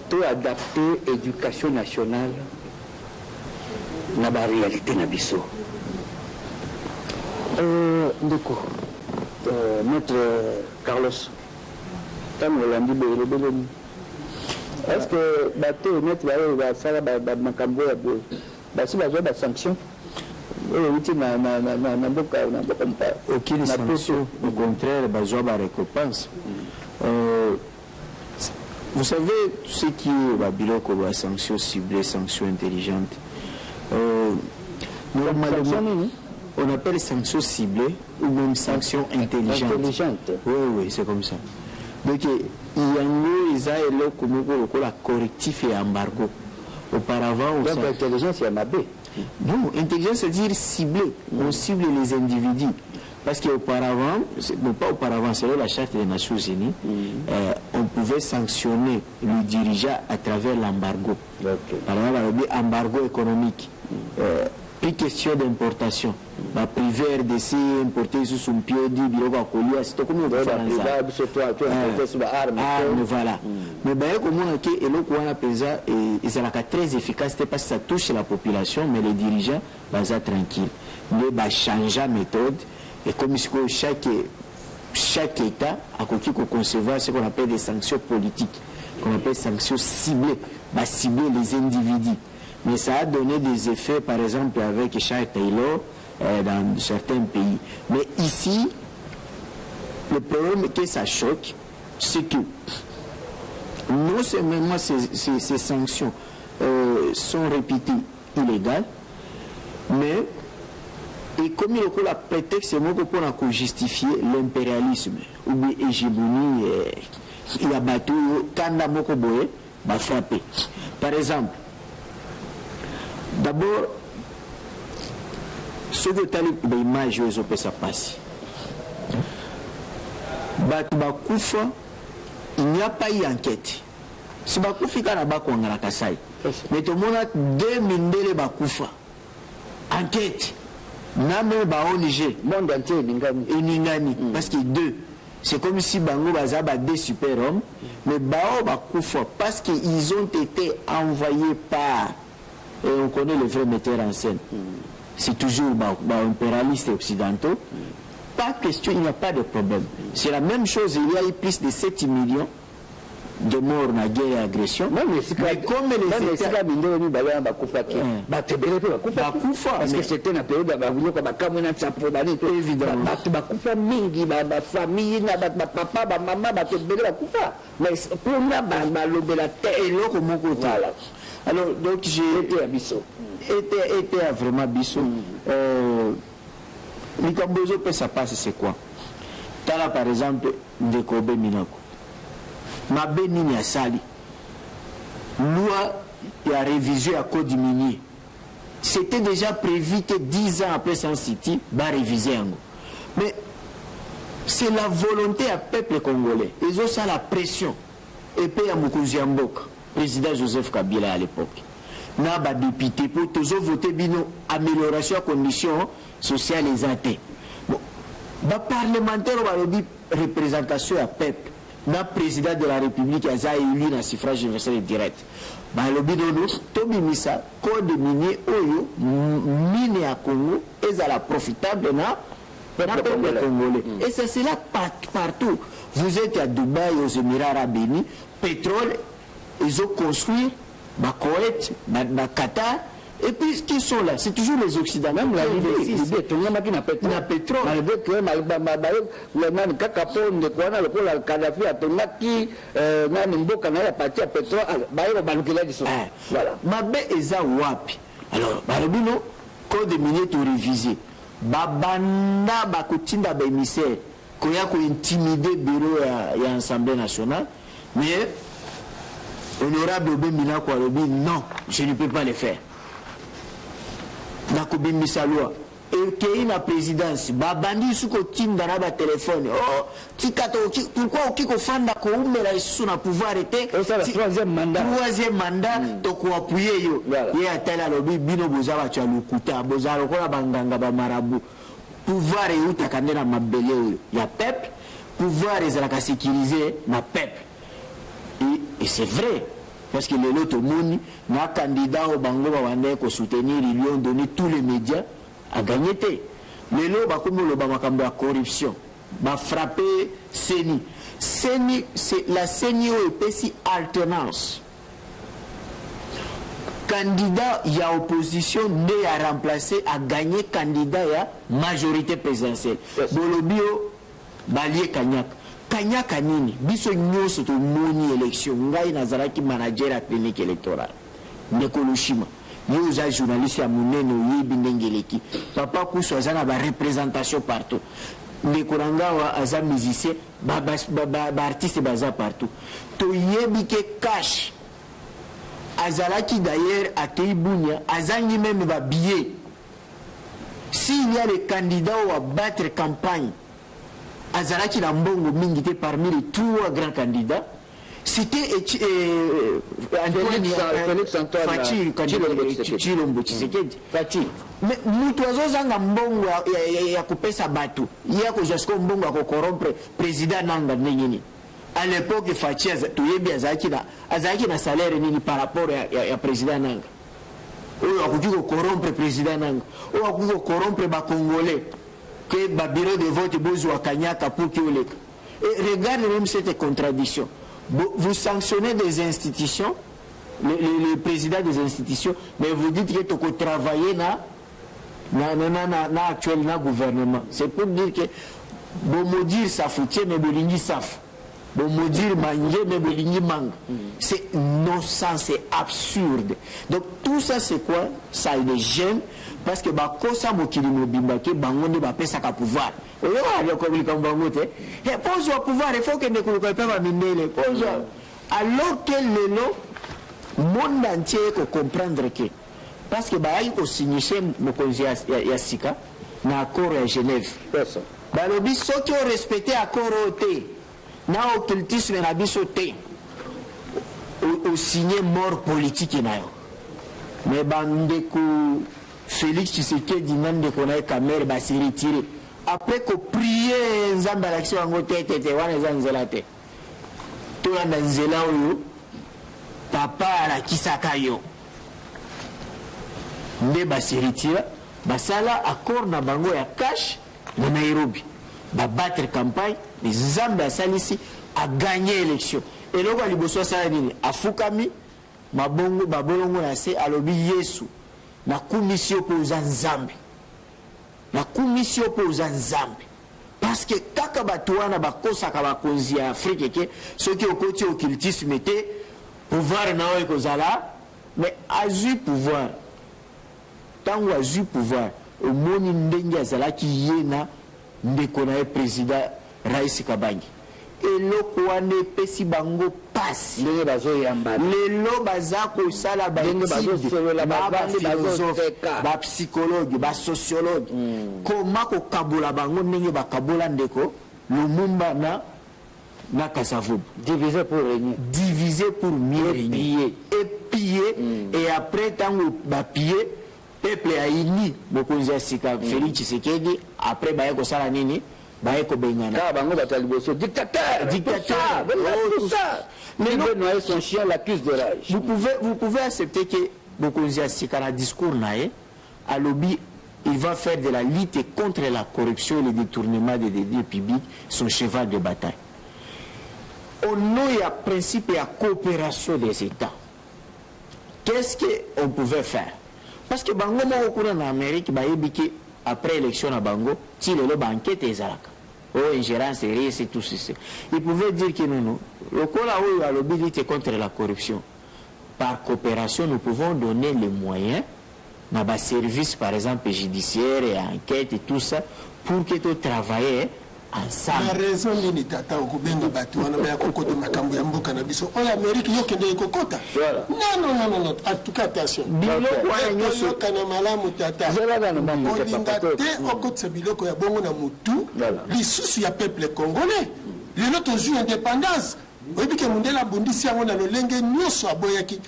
Tu as adapté l'éducation nationale na ba réalité na biso. Ndeko maître Carlos comme Rolandi Belebeleni, est-ce que bateau maître va faire makambo ya boye basi bazwa ba sanction aucune sanction, au contraire bazwa ba récompense. Vous savez ce qui est la biloko ba sanction ciblée, sanction intelligente. Normalement on appelle sanction ciblée ou même sanction intelligente. Oui, c'est comme ça. Donc, il y a un correctif et embargo. Auparavant, donc l'intelligence, il y en a deux. Non, intelligence, c'est-à-dire cibler. On cible les individus. Parce qu'auparavant, non pas auparavant, selon la Charte des Nations Unies, on pouvait sanctionner le dirigeant à travers l'embargo. Par exemple, l'embargo économique. Plus question d'importation. Ma privé RDC importé sous son pied, dit Biloba Kolia, c'est comme on va voilà. Mais bien, comme on a dit, et l'autre, on a pesé, et ça a très efficace, parce que ça touche la population, mais les dirigeants, bah, ça tranquille. Mais bah, changer la méthode, et comme chaque État a concevoir ce qu'on appelle des sanctions politiques, qu'on appelle sanctions ciblées, bah, cibler les individus. Mais ça a donné des effets, par exemple, avec Charles Taylor dans certains pays. Mais ici, le problème que ça choque, c'est que non seulement ces sanctions sont répétées illégales, mais et comme il y a le prétexte pour justifier l'impérialisme ou l'hégémonie, il y a battu Kanda Mokoboé, va frapper. Par exemple, d'abord, ce que tu as l'image, ça passe. Il n'y a pas eu d'enquête. Si Bakoufi kana bakwanga la Kasai. Mais tout le monde a 2000 Bakoufa. Enquête. Name ba ONG. Monde entier Ningani. Parce que deux. C'est comme si Bango Bazaba des super-hommes. Mais Bao Bakoufa. Parce qu'ils ont été envoyés par. Et on connaît les vrais metteurs en scène. C'est toujours impérialistes occidentaux. Pas question, il n'y a pas de problème. C'est la même chose, il y a eu plus de 7 millions de morts dans la guerre et l'agression. Mais comme les États... Parce que c'était une période où évidemment. Alors, donc j'ai été à Bissau. Été à vraiment Bissau. Mikambozo peut ça passe, c'est quoi? Tala par exemple, Ndekobe Minako. Mabe Nini Asali. Loi et a révisé à code minier. C'était déjà prévu que 10 ans après San City, va réviser en. Mais c'est la volonté à peuple congolais. Ils ont ça la pression. Et puis à Moukouzi Mboka, président Joseph Kabila à l'époque. N'a pas député pour tous voter bino amélioration des conditions sociales et athées. Bon, bah parlementaire va le représentation à peuple. N'a président de la République a élu dans suffrage universel direct. Bah le bidon Tobi Missa code minier oyo mine à Congo et à la profitable na peuple congolais. Et ça c'est là partout. Vous êtes à Dubaï, aux Émirats Arabes Unis, pétrole, ils ont construit Koweït, Qatar, et puis qui sont là? C'est toujours les Occidentaux. Même la Libye, n'a pétrole. Alors, Barabino, code minier tout révisé. Babanda, Bakotinda, Bémissaire, qu'on a intimider le bureau et l'Assemblée nationale, mais honorable Obemina Koualobi, non, je ne peux pas le faire. Nakobi Misaloa. Et qu'il y a la présidence, Babandi Soukotim dans la téléphone. Oh, pourquoi au Kiko Fanda Koumela sous le pouvoir était le troisième mandat. Troisième mandat, donc on appuie. Il y a tel lobby, Bino Bozawa, tu as le Kouta, Bozaro, Banganga, Marabout. Pouvoir et où tu as quand même ma belle, il y a peuple. Pouvoir et la sécuriser, ma peuple. Et c'est vrai. Parce que les autres moni, na candidat au bango bawane ko soutenir, ils lui ont donné tous les médias à gagner. Les lots ba comme le bamakambo à corruption, ba frapper Seni. Seni, c'est la Seni au EPC alternance. Candidat il y a opposition né à remplacer à gagner candidat ya majorité présidentielle. Bolobio balie Kanyak. Kanyaka nini biso nyoso to moni élection ngai nazaraki manager à clinique électorale Nekolushima yoza journaliste ya munene oyebi ndengeleki papa kuso azana ba représentation partout Nekorangawa aza musicien ba artiste baza partout to yebi ke cash azalaki d'ailleurs à Teibunya azangi même ba billet s'il y a des candidats à battre campagne Azalaki na mbongo mingi te parmi les 3 grands candidats. C'était Antoine Chilombo Tshisekedi. Mais nous tous zanga mbongo ya kupesa batu. Ya ko jasko mbongo ko corrompre président nanga nengini. À l'époque Fachi toyebi azalaki na salaire nini par rapport ya président nanga. Oyo akuti ko corrompre président nanga. Oyo akuti ko corrompre ba congolais. Que le bureau de vote besoin Kanyaka pour que le. Et regardez même cette contradiction. Vous sanctionnez des institutions, le président des institutions, mais vous dites que tu peux travailler dans actuel gouvernement. C'est pour dire que bon me dire ça foutier mais bolingi saf. Bon me dire manger mais bolingi mang. C'est non-sens, c'est absurde. Donc tout ça c'est quoi? Ça les gêne. Parce que bakosa mokili mobimba ke bangonde bapesa ka pouvoir oyo ali ko bilika mbangote et pose au pouvoir il faut que ne ko pas mindele pose alors que le monde entier ko comprendre que parce que ba ko signer mokonzi ya sika na accord à Genève balobi soki o respecter accord ote na occultisme na biso te o signer mort politique na yo mais bandeko Félix Tshisekedi nande konaye kamere ba se retirer après ko prier nzamba l'action en tete wana zanzela te to anda nzela oyo papa ala kisaka yo nde ba se retirer ba sala accord na bango ya cash na Nairobi ba battre campagne les nzamba salisi a gagné élection et loko liboso sala nini afukami mabongo babolongo na se alobi Yesu la commission pour Nzambe. La commission pour Nzambe. Parce que kaka batuana bakosa ka bakonzi ya Afrique ke ceux qui au côté occultisme était pouvoir na oyo kozala mais azu pouvoir. Tango azu pouvoir au moni ndenge azala ki yena ndeko na président Rais Kabangi. Et loko wane pesi bango passe les lo bazako sala ba ba psychologue ba sociologue comment ko kabola bango ndenge ba kabola ndeko Lumumba na Kasavubu diviser pour mieux régner et piller et après tango ba piller peuple a uni mokonzi ya sika Félix Tshisekedi après ba ko sala nini dictateur. Tout ça. Mais non, son chien l'accuse de rage. Vous pouvez accepter que Bokonzi Sika na discours nae à lobby il va faire de la lutte contre la corruption et le détournement des deniers publics son cheval de bataille. Au nom et à principe et à coopération des États. Qu'est-ce qu'on pouvait faire? Parce que Bango en Amérique, après l'élection à Bango, si le banquet est Zaraka. Oh, ingérence et c'est tout ceci. Il pouvait dire que nous, le Kola où a lobby lutte contre la corruption. Par coopération, nous pouvons donner les moyens dans les services, par exemple, judiciaires et enquêtes et tout ça, pour que tu travailles ensemble. La raison de tata okubenga batu wana ba kokota makambo ya mboka na biso o Amérique yokende kokota. Non. En tout cas attention. Biloko wana nyoso kana malamu tata. Olinga te okotsa biloko ya bongo na mutu. Lisusu ya peuple congolais. Les autres jouent indépendance. Oyebi ke mundela bundisi yango na lolenge nyoso aboyaki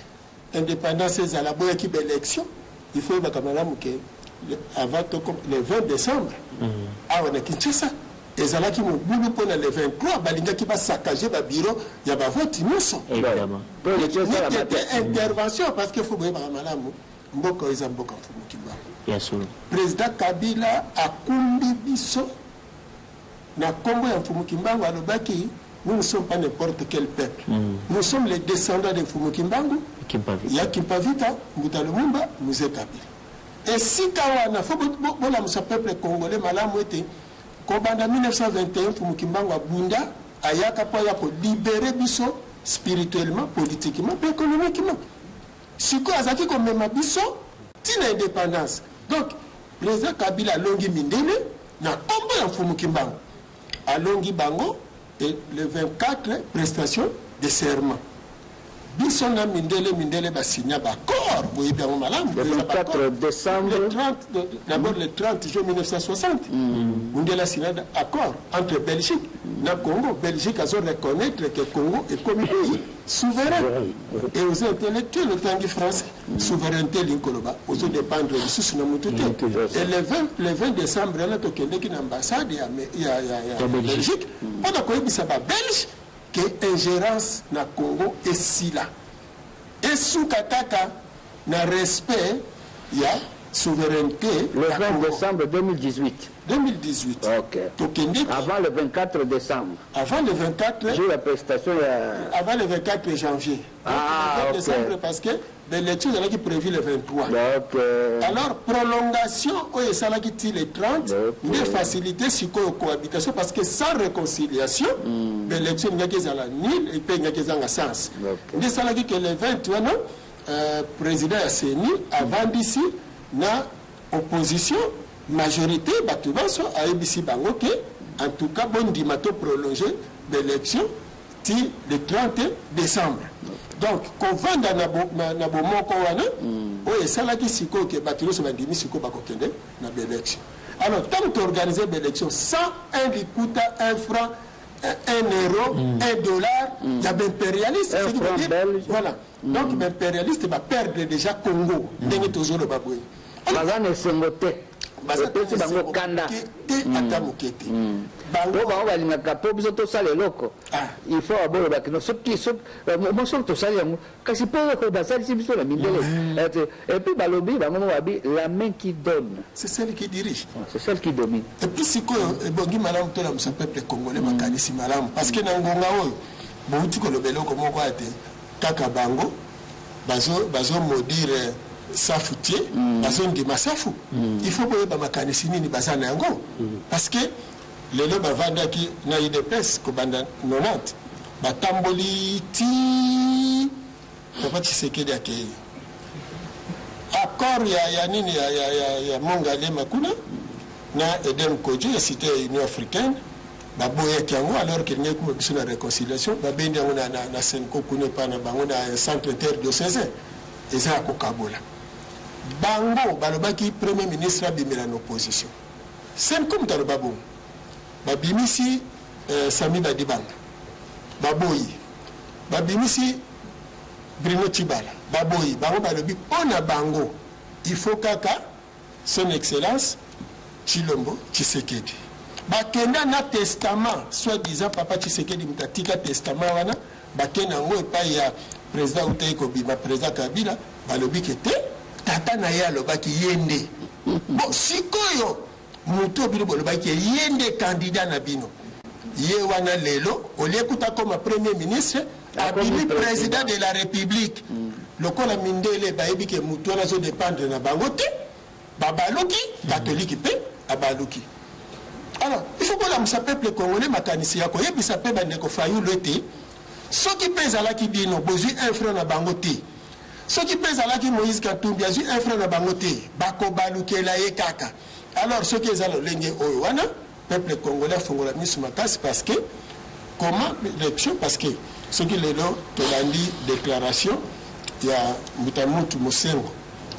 indépendance ezala boyaki ba élection. Il faut ba kamalamu ke avant le 20 décembre. Ah on a Kinshasa. ezalaki mobulu mpona le 23 balingaki basakaje babiro ya bavoti nyonso intervention parce que faut boyebaka malamu mboka eza mboka mfumu kimbangu président Kabila akumbi biso na kombo ya mfumu kimbangu alobaki nous ne sommes pas n'importe quel peuple nous sommes les descendants de mfumu kimbangu ya Kimpavita Mbuta Lumumba Mzee Kabila et si kawana faut bola musa peuple congolais malamu ete kobanda 1921 mfumu kimbangu abunda ayaka po ya ko libérer biso spirituellement politiquement et économiquement siko azaki komema biso tina indépendance donc président Kabila alongi mindele na kombo ya mfumu kimbangu alongi bango et le 24 prestation de serment biso na mindele basigna d'accord boye bien malamu le 24 décembre d'abord le 30 juin 1960 mindele signa accord entre Belgique na Congo. Belgique a reconnaître que Congo est comme pays souverain et aux intellectuels autant français souveraineté linkoloba aux dépendre de sous na mututé et le 20 décembre là to kende ki na ambassade ya Belgique pendant ko yebisa ba belge que ingérence na Congo est si là et sous kataka na respect ya souveraineté le 20 décembre 2018 ok avant le 24 décembre avant le 24 j'ai la prestation avant le 24 janvier le 24 décembre parce que l'élection est prévue le 23 alors prolongation et ça là qui le 30 mais faciliter si cohabitation parce que sans réconciliation l'élection n'est que la nil et puis n'est que dans sens mais ça là que le 21 président Asseni avant d'ici na opposition majorité batubaso a ebisi bango que en tout cas bon dimato prolongé l'élection ti le 30 décembre donc qu'on vanda na bomoko wana o esala ki siko ke batubaso bandimi siko bakokende na l'élection alors tant qu'organiser l'élection sans un likuta un franc 1 euro, 1 dollar, il y a impérialiste, voilà. Donc l'impérialiste va perdre déjà Congo. Dengue toujours le baboué. Bazane sengote. Bazane bango kanda. Atamukete. Bango bango balingaka po biso to sale loko. Il faut abolo bakino soki mo so to sale yango kasi po ko basali si biso la mindele. Et puis balobi bango babi la main qui donne. C'est celle qui dirige. C'est celle qui domine. Et puis si ko bongi malam to la musa peuple congolais makani si malam parce que na ngonga oyo bo tuko lobelo ko moko ate kaka bango bazo modire safutie bazondi masafu il faut boye ba makanisi nini bazana yango parce que lelo bavandaki na IDPS ko banda 90 batamboli ti papa Tshisekedi akei accord ya nini ya Mongale Makuna na Edem Kodjo ya cité Union africaine baboye kiango alors qu'il n'y a que la réconciliation babendi yango na Senko kune pa na bango na centre interdiocésain eza ko Kabola bango balobaki premier ministre abimela en opposition Senko mutalo babo babimisi Sami Badibanga baboyi babimisi Bruno Tshibala baboyi bango balobi pona bango il faut kaka son excellence Tshilombo Tshisekedi bakenda na testament soi-disant papa Tshisekedi mutatika testament wana bakenda ngo epai ya président Uteko Bima président Kabila balobi kete tata na ye alobaki yende bon sikoyo muto bino bolobaki yende candidat na bino ye wana lelo oliekuta comme premier ministre abimi président de la république lokola mindele bayebi ke muto na zo dépendre na bango te babaluki catholique pe abaluki. Alors, il faut que le peuple congolais makanisi yako yebisa pe bandeko fayulu ete soki pe ezalaki bino bozwi un franc na bango te soki pe ezalaki Moïse Katumbi azwi un franc na bango te bakobalukela ye kaka. Alors soki ezala lolenge oyo wana peuple congolais fongola miso makasi parce que comment l'élection parce que soki lelo tolandi déclaration ya Mutamutu Mosengo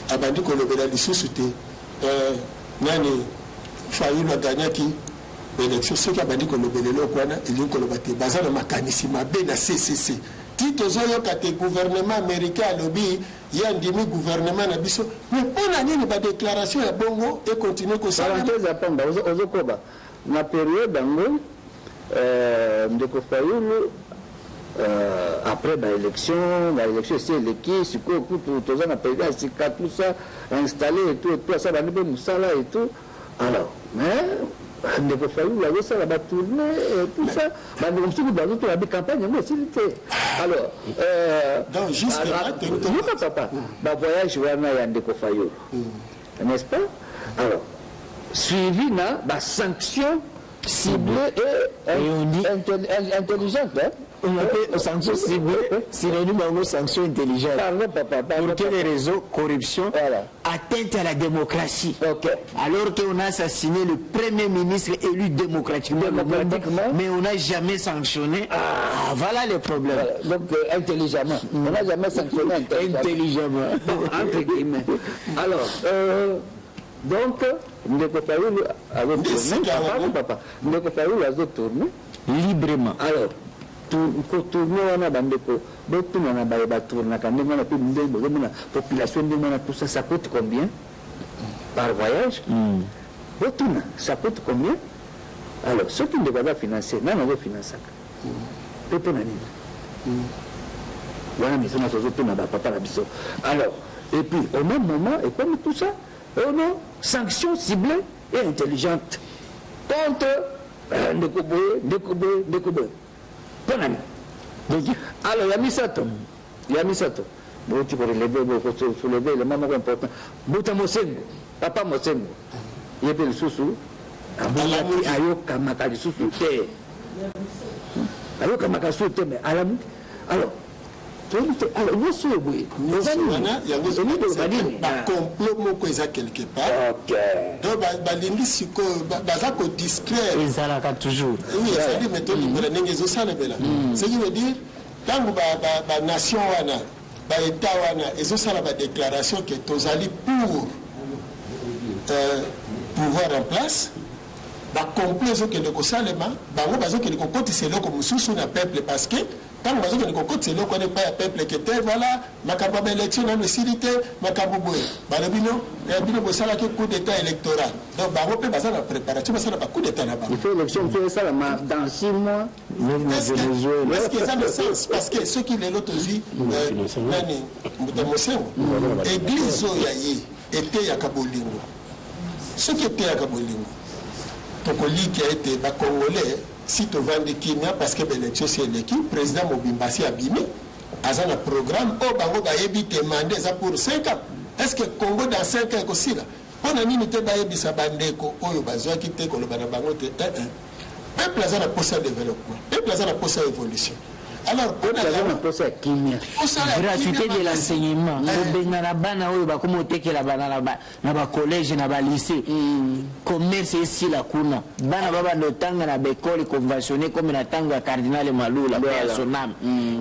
abandi kolobela lisusu te nani fayulu aganyaki élection soki abandi kolobelelo kwana elingi koloba te baza na makanisi mabe na CCC ti tozoyoka te gouvernement américain alobi il y a un demi-gouvernement na biso mais pour la nini ba déclaration ya bongo et continuer comme ça parenthèse à pamba ozokoba na période dango ndeko Fayulu après l'élection c'est l'équipe ce que tout ça na président c'est tout ça installé et tout ça va nous musala et tout alors mais ndeko Fayulu là ça va tourner et tout ça bah nous sommes dans notre campagne mais c'est alors donc juste papa bah voyage wana ya ndeko Fayulu n'est-ce pas alors suivi na ba sanction ciblée et intelligente on appelle sanctions ciblées, synonyme en sanctions intelligentes. Pour quelles raisons? Corruption, atteinte à la démocratie. Alors qu'on a assassiné le premier ministre élu démocratiquement, mais on n'a jamais sanctionné. Voilà le problème. Donc, intelligemment. On n'a jamais sanctionné intelligemment. Entre guillemets. Alors, donc, Ndeko Fayulu avait tourné librement. Alors, tourner wana bandeko botuna na ba tourner quand même on a pu la population de tout ça ça coûte combien par voyage botuna ça coûte combien alors ceux qui ne va financer non on va financer pepe na nini wana biso na sozo tuna ba papa la biso alors et puis au même moment et comme tout ça on a sanctions ciblées et intelligentes contre Ndeko alors il y a Misato bon tu peux relever le moment important Buta Mosengo papa Mosengo il y a le sousou ayoka makali sousou te ayoka makali sousou te mais alors nous sommes complot moko eza quelque part donc balingi sikoyo baza kodistraire ezalaka toujours oui ezali méthode libela ndenge ezosalebela ce qui veut dire ntango banation wana baétat wana ezosala badéclaration ke tozali pour pouvoir en place bacomplot ezokende kosalema bango bazokende kokotisa eloko mosusu na peuple parce que tant que nous côté le connaît pas peuple qui était voilà makambo élection na messilité makambo boye balobino et bino bo sala coup d'état électoral donc ba rope ba na préparation ba sala ba coup d'état na ba il faut élection fait ça dans 6 mois est-ce que ça a le sens parce que ceux qui les l'autre vie nani Buta Mosengo église oyayi était ya Kabolingo ce qui était ya Kabolingo tokoli qui a été ba congolais si tu vends des Kenya parce que l'élection c'est l'équipe, président Mobimbasi a bimé, a un programme, oh bango ba yebi demandé ça pour 5 ans. Est-ce que Congo dans 5 ans aussi là? On a mis te ba yebi sa bandeko, oyo bazwa kite ko lo bana bango te peuple a pour sa développement, peuple a pour sa évolution. Alors, on a pour ça Kenya. Gratuité de l'enseignement. Na bana oyo ba komo tekela bana na ba collège na ba lycée. Commerce ici la kuna. Bana baba ndotanga na école conventionnée comme na tanga cardinal Malula ya Sonam.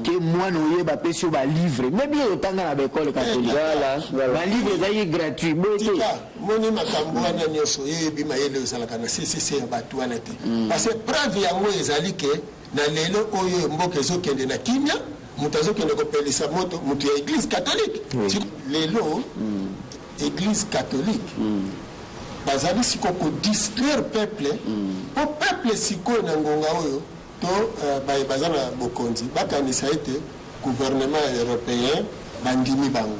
Que moi no yeba pesi ba livre. Mais bien otanga na école catholique. Voilà. Ba livre zayi gratuit. Moni makambo wana nyoso yebi mayele osalaka na CCC ya batu wana te. Parce que preuve yango ezali ke na lelo oyo mboka ezokende na kimia mutu azokende kopelisa moto mutu ya église catholique lelo église catholique bazali siko kodistraire peuple po peuple siko na ngonga oyo to baza na bokonzi bakanisa ete gouvernement européen bandimi bango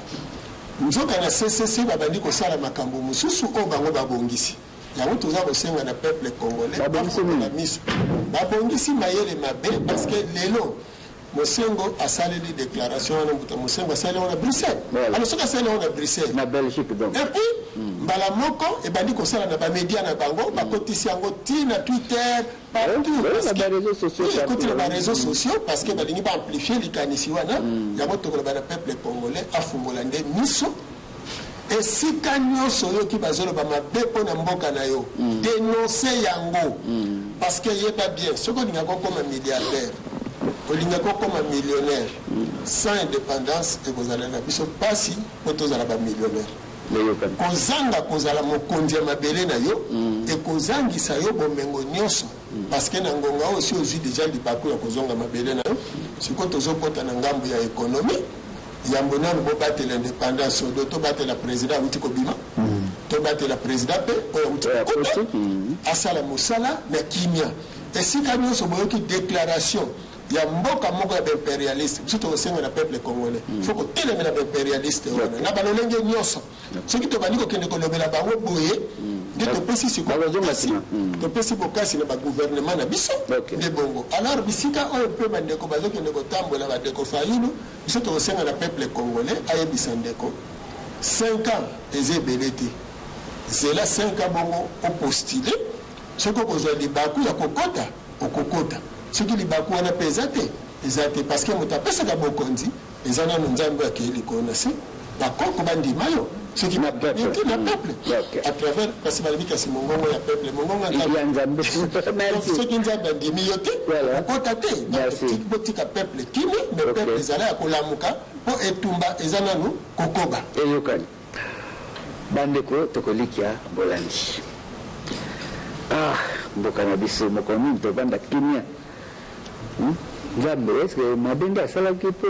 nzoka na CCC babandi kosala makambo mosusu oyo bango babongisi yango toza kosenga na peuple congolais na miso babongisi mayele mabe parce que lelo Mosengo a salé des déclarations Mosengo a salé à Bruxelles alors ce qu'a salé à Bruxelles na Belgique donc et puis mbala moko et bandi kosala na ba média na bango ba kotisi yango na Twitter partout parce que les réseaux sociaux parce que balingi ba amplifier likanisi wana yango tokola ba peuple congolais afungola nde miso et si kanyo soyo ki bazolo ba mabe pona mboka na yo dénoncer yango parce que yeba bien ce qu'on a comme milliardaire olinga comme millionnaire sans indépendance et vous allez na biso pasi poto za ba millionnaire kozanga kozala mokonzi ya mabele na yo et kozangisa yo bomengo nyonso parce que na ngonga aussi ozwi déjà libaku ya kozonga mabele na yo siko tozokota na ngambo ya économie Yambonano bo battre l'indépendance do to battre la président wuti ko bima to battre la président pe o wuti ko asala musala na kimia et si kanyo so boyoki déclaration ya mboka moko ya impérialiste surtout au sein du peuple congolais faut que tout le monde impérialiste na balolenge nyoso ce qui to baniko kende ko lobela bango boye to pesi siko to pesi bokasi na ba gouvernement na biso de bongo alors bisika on peut bandeko bazoki ndeko tambola ba deko fayulu surtout au sein du peuple congolais ayebisa ndeko 5 ans ezebeleti c'est là 5 ans bongo au postuler ce que vous avez baku ya kokota okokota ce qui libaku wana pesate ezate parce que mutapesa ka bokonzi ezana nzambe akeli kona si bakoko bandimayo ce qui n'a peuple à travers parce que balibika si mongongo ya peuple mongongo ya nzambe ce qui nzambe ndimiyote kotate donc botika peuple kimi mais peuple ezala ya kolamuka po etumba ezana nu kokoba eyokani bandeko tokolikia bolandi mboka na biso mokomi tobanda kimia nzambe eske mabende asalaki mpo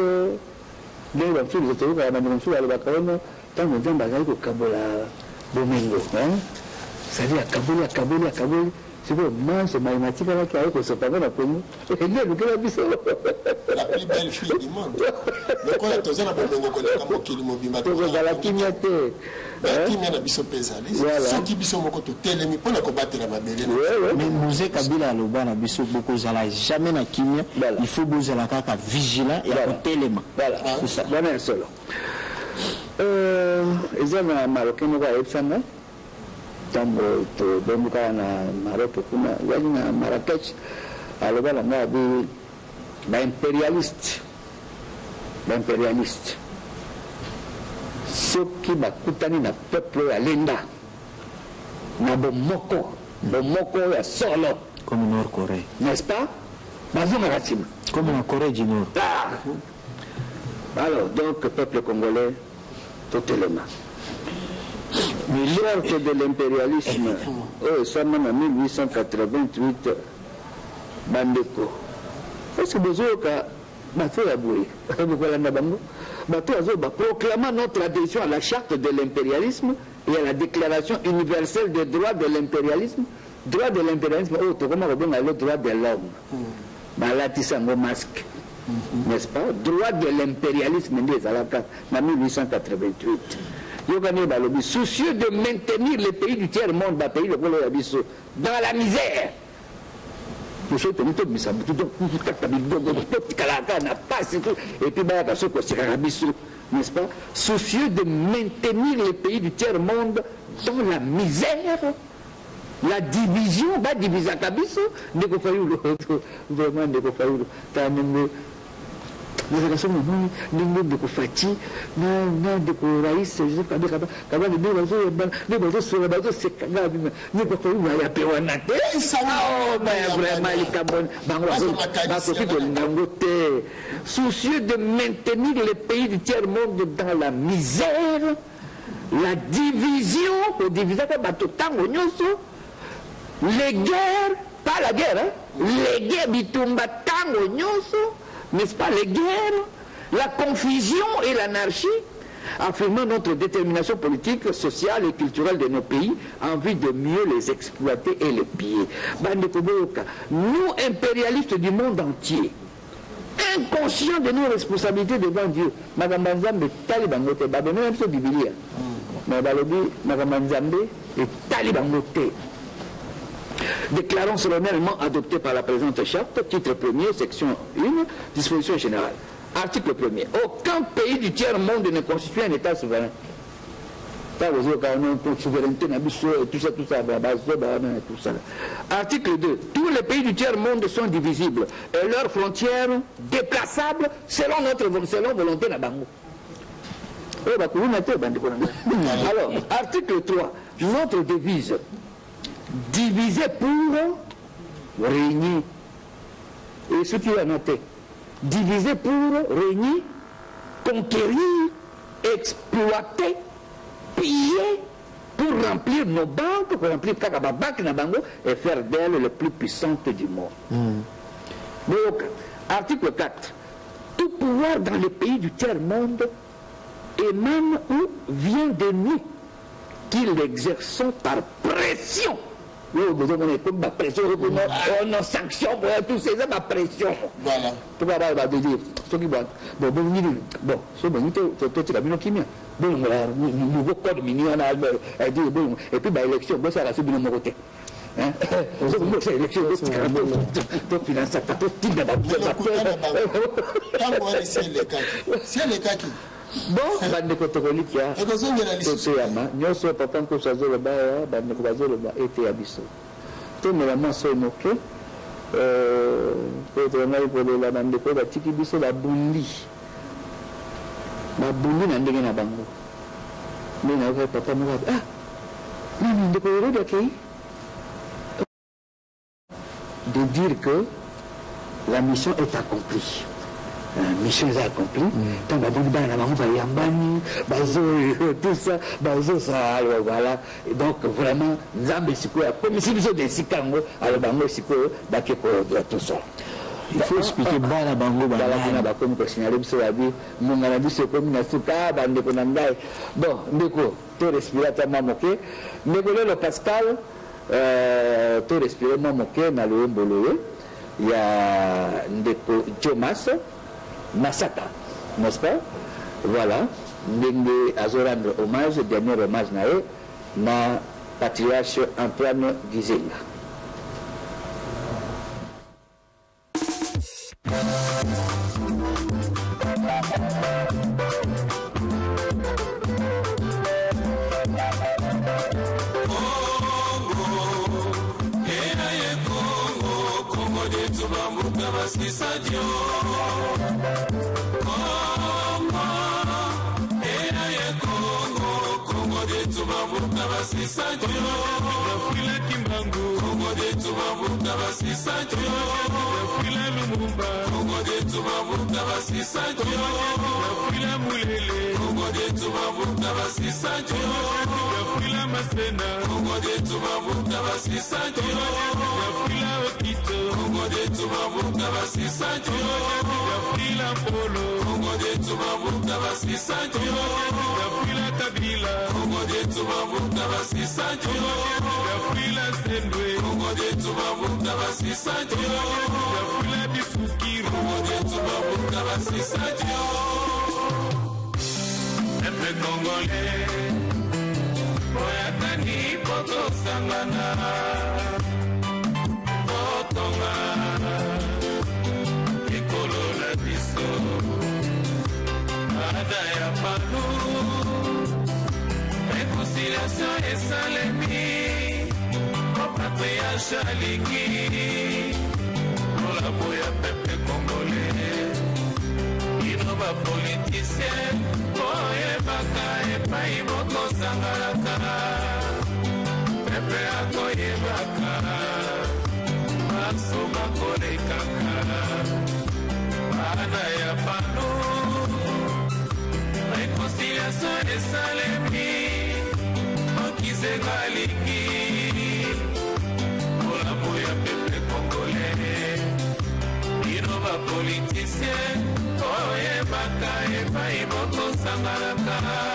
ndenge bamisusu toyokaka bandeko mosusu alobaka wana ntango nzambe azali kokabola bomengo sadi akaboli sikoyo manso mayima atikalaki aye kosopango na kongo nde elukela biso la plus belle fille du monde lokola toza na bomengo koleka mokili mobimba tokozala kimia te kimia na biso mpe ezali soki biso moko totelemi mpona kobatela mabele mais Moïse Kabila aloba na biso bokozala jamais na kimia il faut bozala kaka vigilant ya kotelema bana ya solo eza na marocain moko ayebisanga ntango tobembukaka na Maroc kuna ezali na Marrakech aloba na ngai abi baimpérialiste soki bakutani na peuple oyo alenda na bomoko ya solo comme Nord Corée n'est-ce pas bazongaka nsima comme na Corée du Nord alors donc peuple congolais totelema mais l'ordre de l'impérialisme esama na 1888 bandeko ese bozoyoka bato ya boye bokolanda bango bato azoba proclamant notre adhésion à la charte de l'impérialisme et à la déclaration universelle des droits de l'impérialisme oyo tokoma kobenga le droit de l'homme balatisa yango masque n'est-ce pas droit de l'impérialisme nde ezalaka na 1888 yokani balobi soucieux de maintenir les pays du tiers monde bapays lokolo ya biso dans la misère biso toni tobimisa butu tokata bidogo totikalaka na pasi et puis bayaka soki kosekaka biso n'est-ce pas soucieux de maintenir les pays du tiers monde dans la misère la division badivisaka biso ndeko fayulo vraiment ndeko fayulo tamende nazaka so momoni ndenge ndeko fati na ndeko rais Joseph Kabila nde bazosola bazosekanga bima ndeko fayulo ayape wana te vraiment likambo bango bakoki kolinga yango te soucieux de maintenir les pays du tiers monde dans la misère la division kodivisaka bato ntango nyonso les guerres, pas la guerre, hein? Les guerres bitumba tango nyonso, n'est-ce pas les guerres, la confusion et l'anarchie, affirmant notre détermination politique, sociale et culturelle de nos pays en vue de mieux les exploiter et les piller. Nous, impérialistes du monde entier, inconscients de nos responsabilités devant Dieu, Madame Nzambe, Talibangote, même sur Bibilia, Madame Nzambe et Talibangote. Déclarons solennellement adopté par la présente charte, titre 1er, section 1, disposition générale. Article 1er. Aucun pays du tiers monde ne constitue un État souverain. Souveraineté, tout ça. Article 2. Tous les pays du tiers monde sont divisibles et leurs frontières déplaçables selon volonté. Alors, article 3. Notre devise. Diviser pour régner. Et ce qui est noté. Diviser pour régner, conquérir, exploiter, piller, pour remplir nos banques, pour remplir Kakababak Nabango et faire d'elle le plus puissante du monde. Donc, article 4. tout pouvoir dans les pays du tiers-monde émane ou vient de nous, qu'ils l'exerçons par pression. Oui, vous avez comme ma pression, on sanction, tout ça, ma pression. Voilà. Tout le monde va dire, bon, ce bon, tu as mis qui mien. Bon, nouveau code minier, on a dit, bon, et puis, l'élection, bon, ça va se bien mon côté. C'est l'élection, donc, finance, tout type de c'est les cas qui. Bon, bande catholique ya. Nous sommes papa que ça zolo ba, bande ko zolo ba été abisso. Tout le monde so moqué. Peut-être on pour la bande ko ba tiki biso la bundi. Ba bundi na ndenge na bango. Mais na ko papa mo ba non de ko de qui de dire que la mission est accomplie. Mission est accomplie. Tant que tout ça, voilà. Donc vraiment, comme si nous des Sikango, alors Bango Siko, tout ça. Il faut expliquer Bala Bango, comme signalé, mon analyse, c'est comme une souka, bande Konandai. Bon, Ndeko, tout respirateur moqué. Ndeko, Pascal, tout respirateur moqué, dans le Mboloé. Il y a Ndeko Jomas. Massaka, n'est-ce pas? Voilà, Ndenge à rendre hommage, dernier hommage na patriarche Antoine Gizenga. Politicien, oh, et baka, et pas, et boko, sangalaka.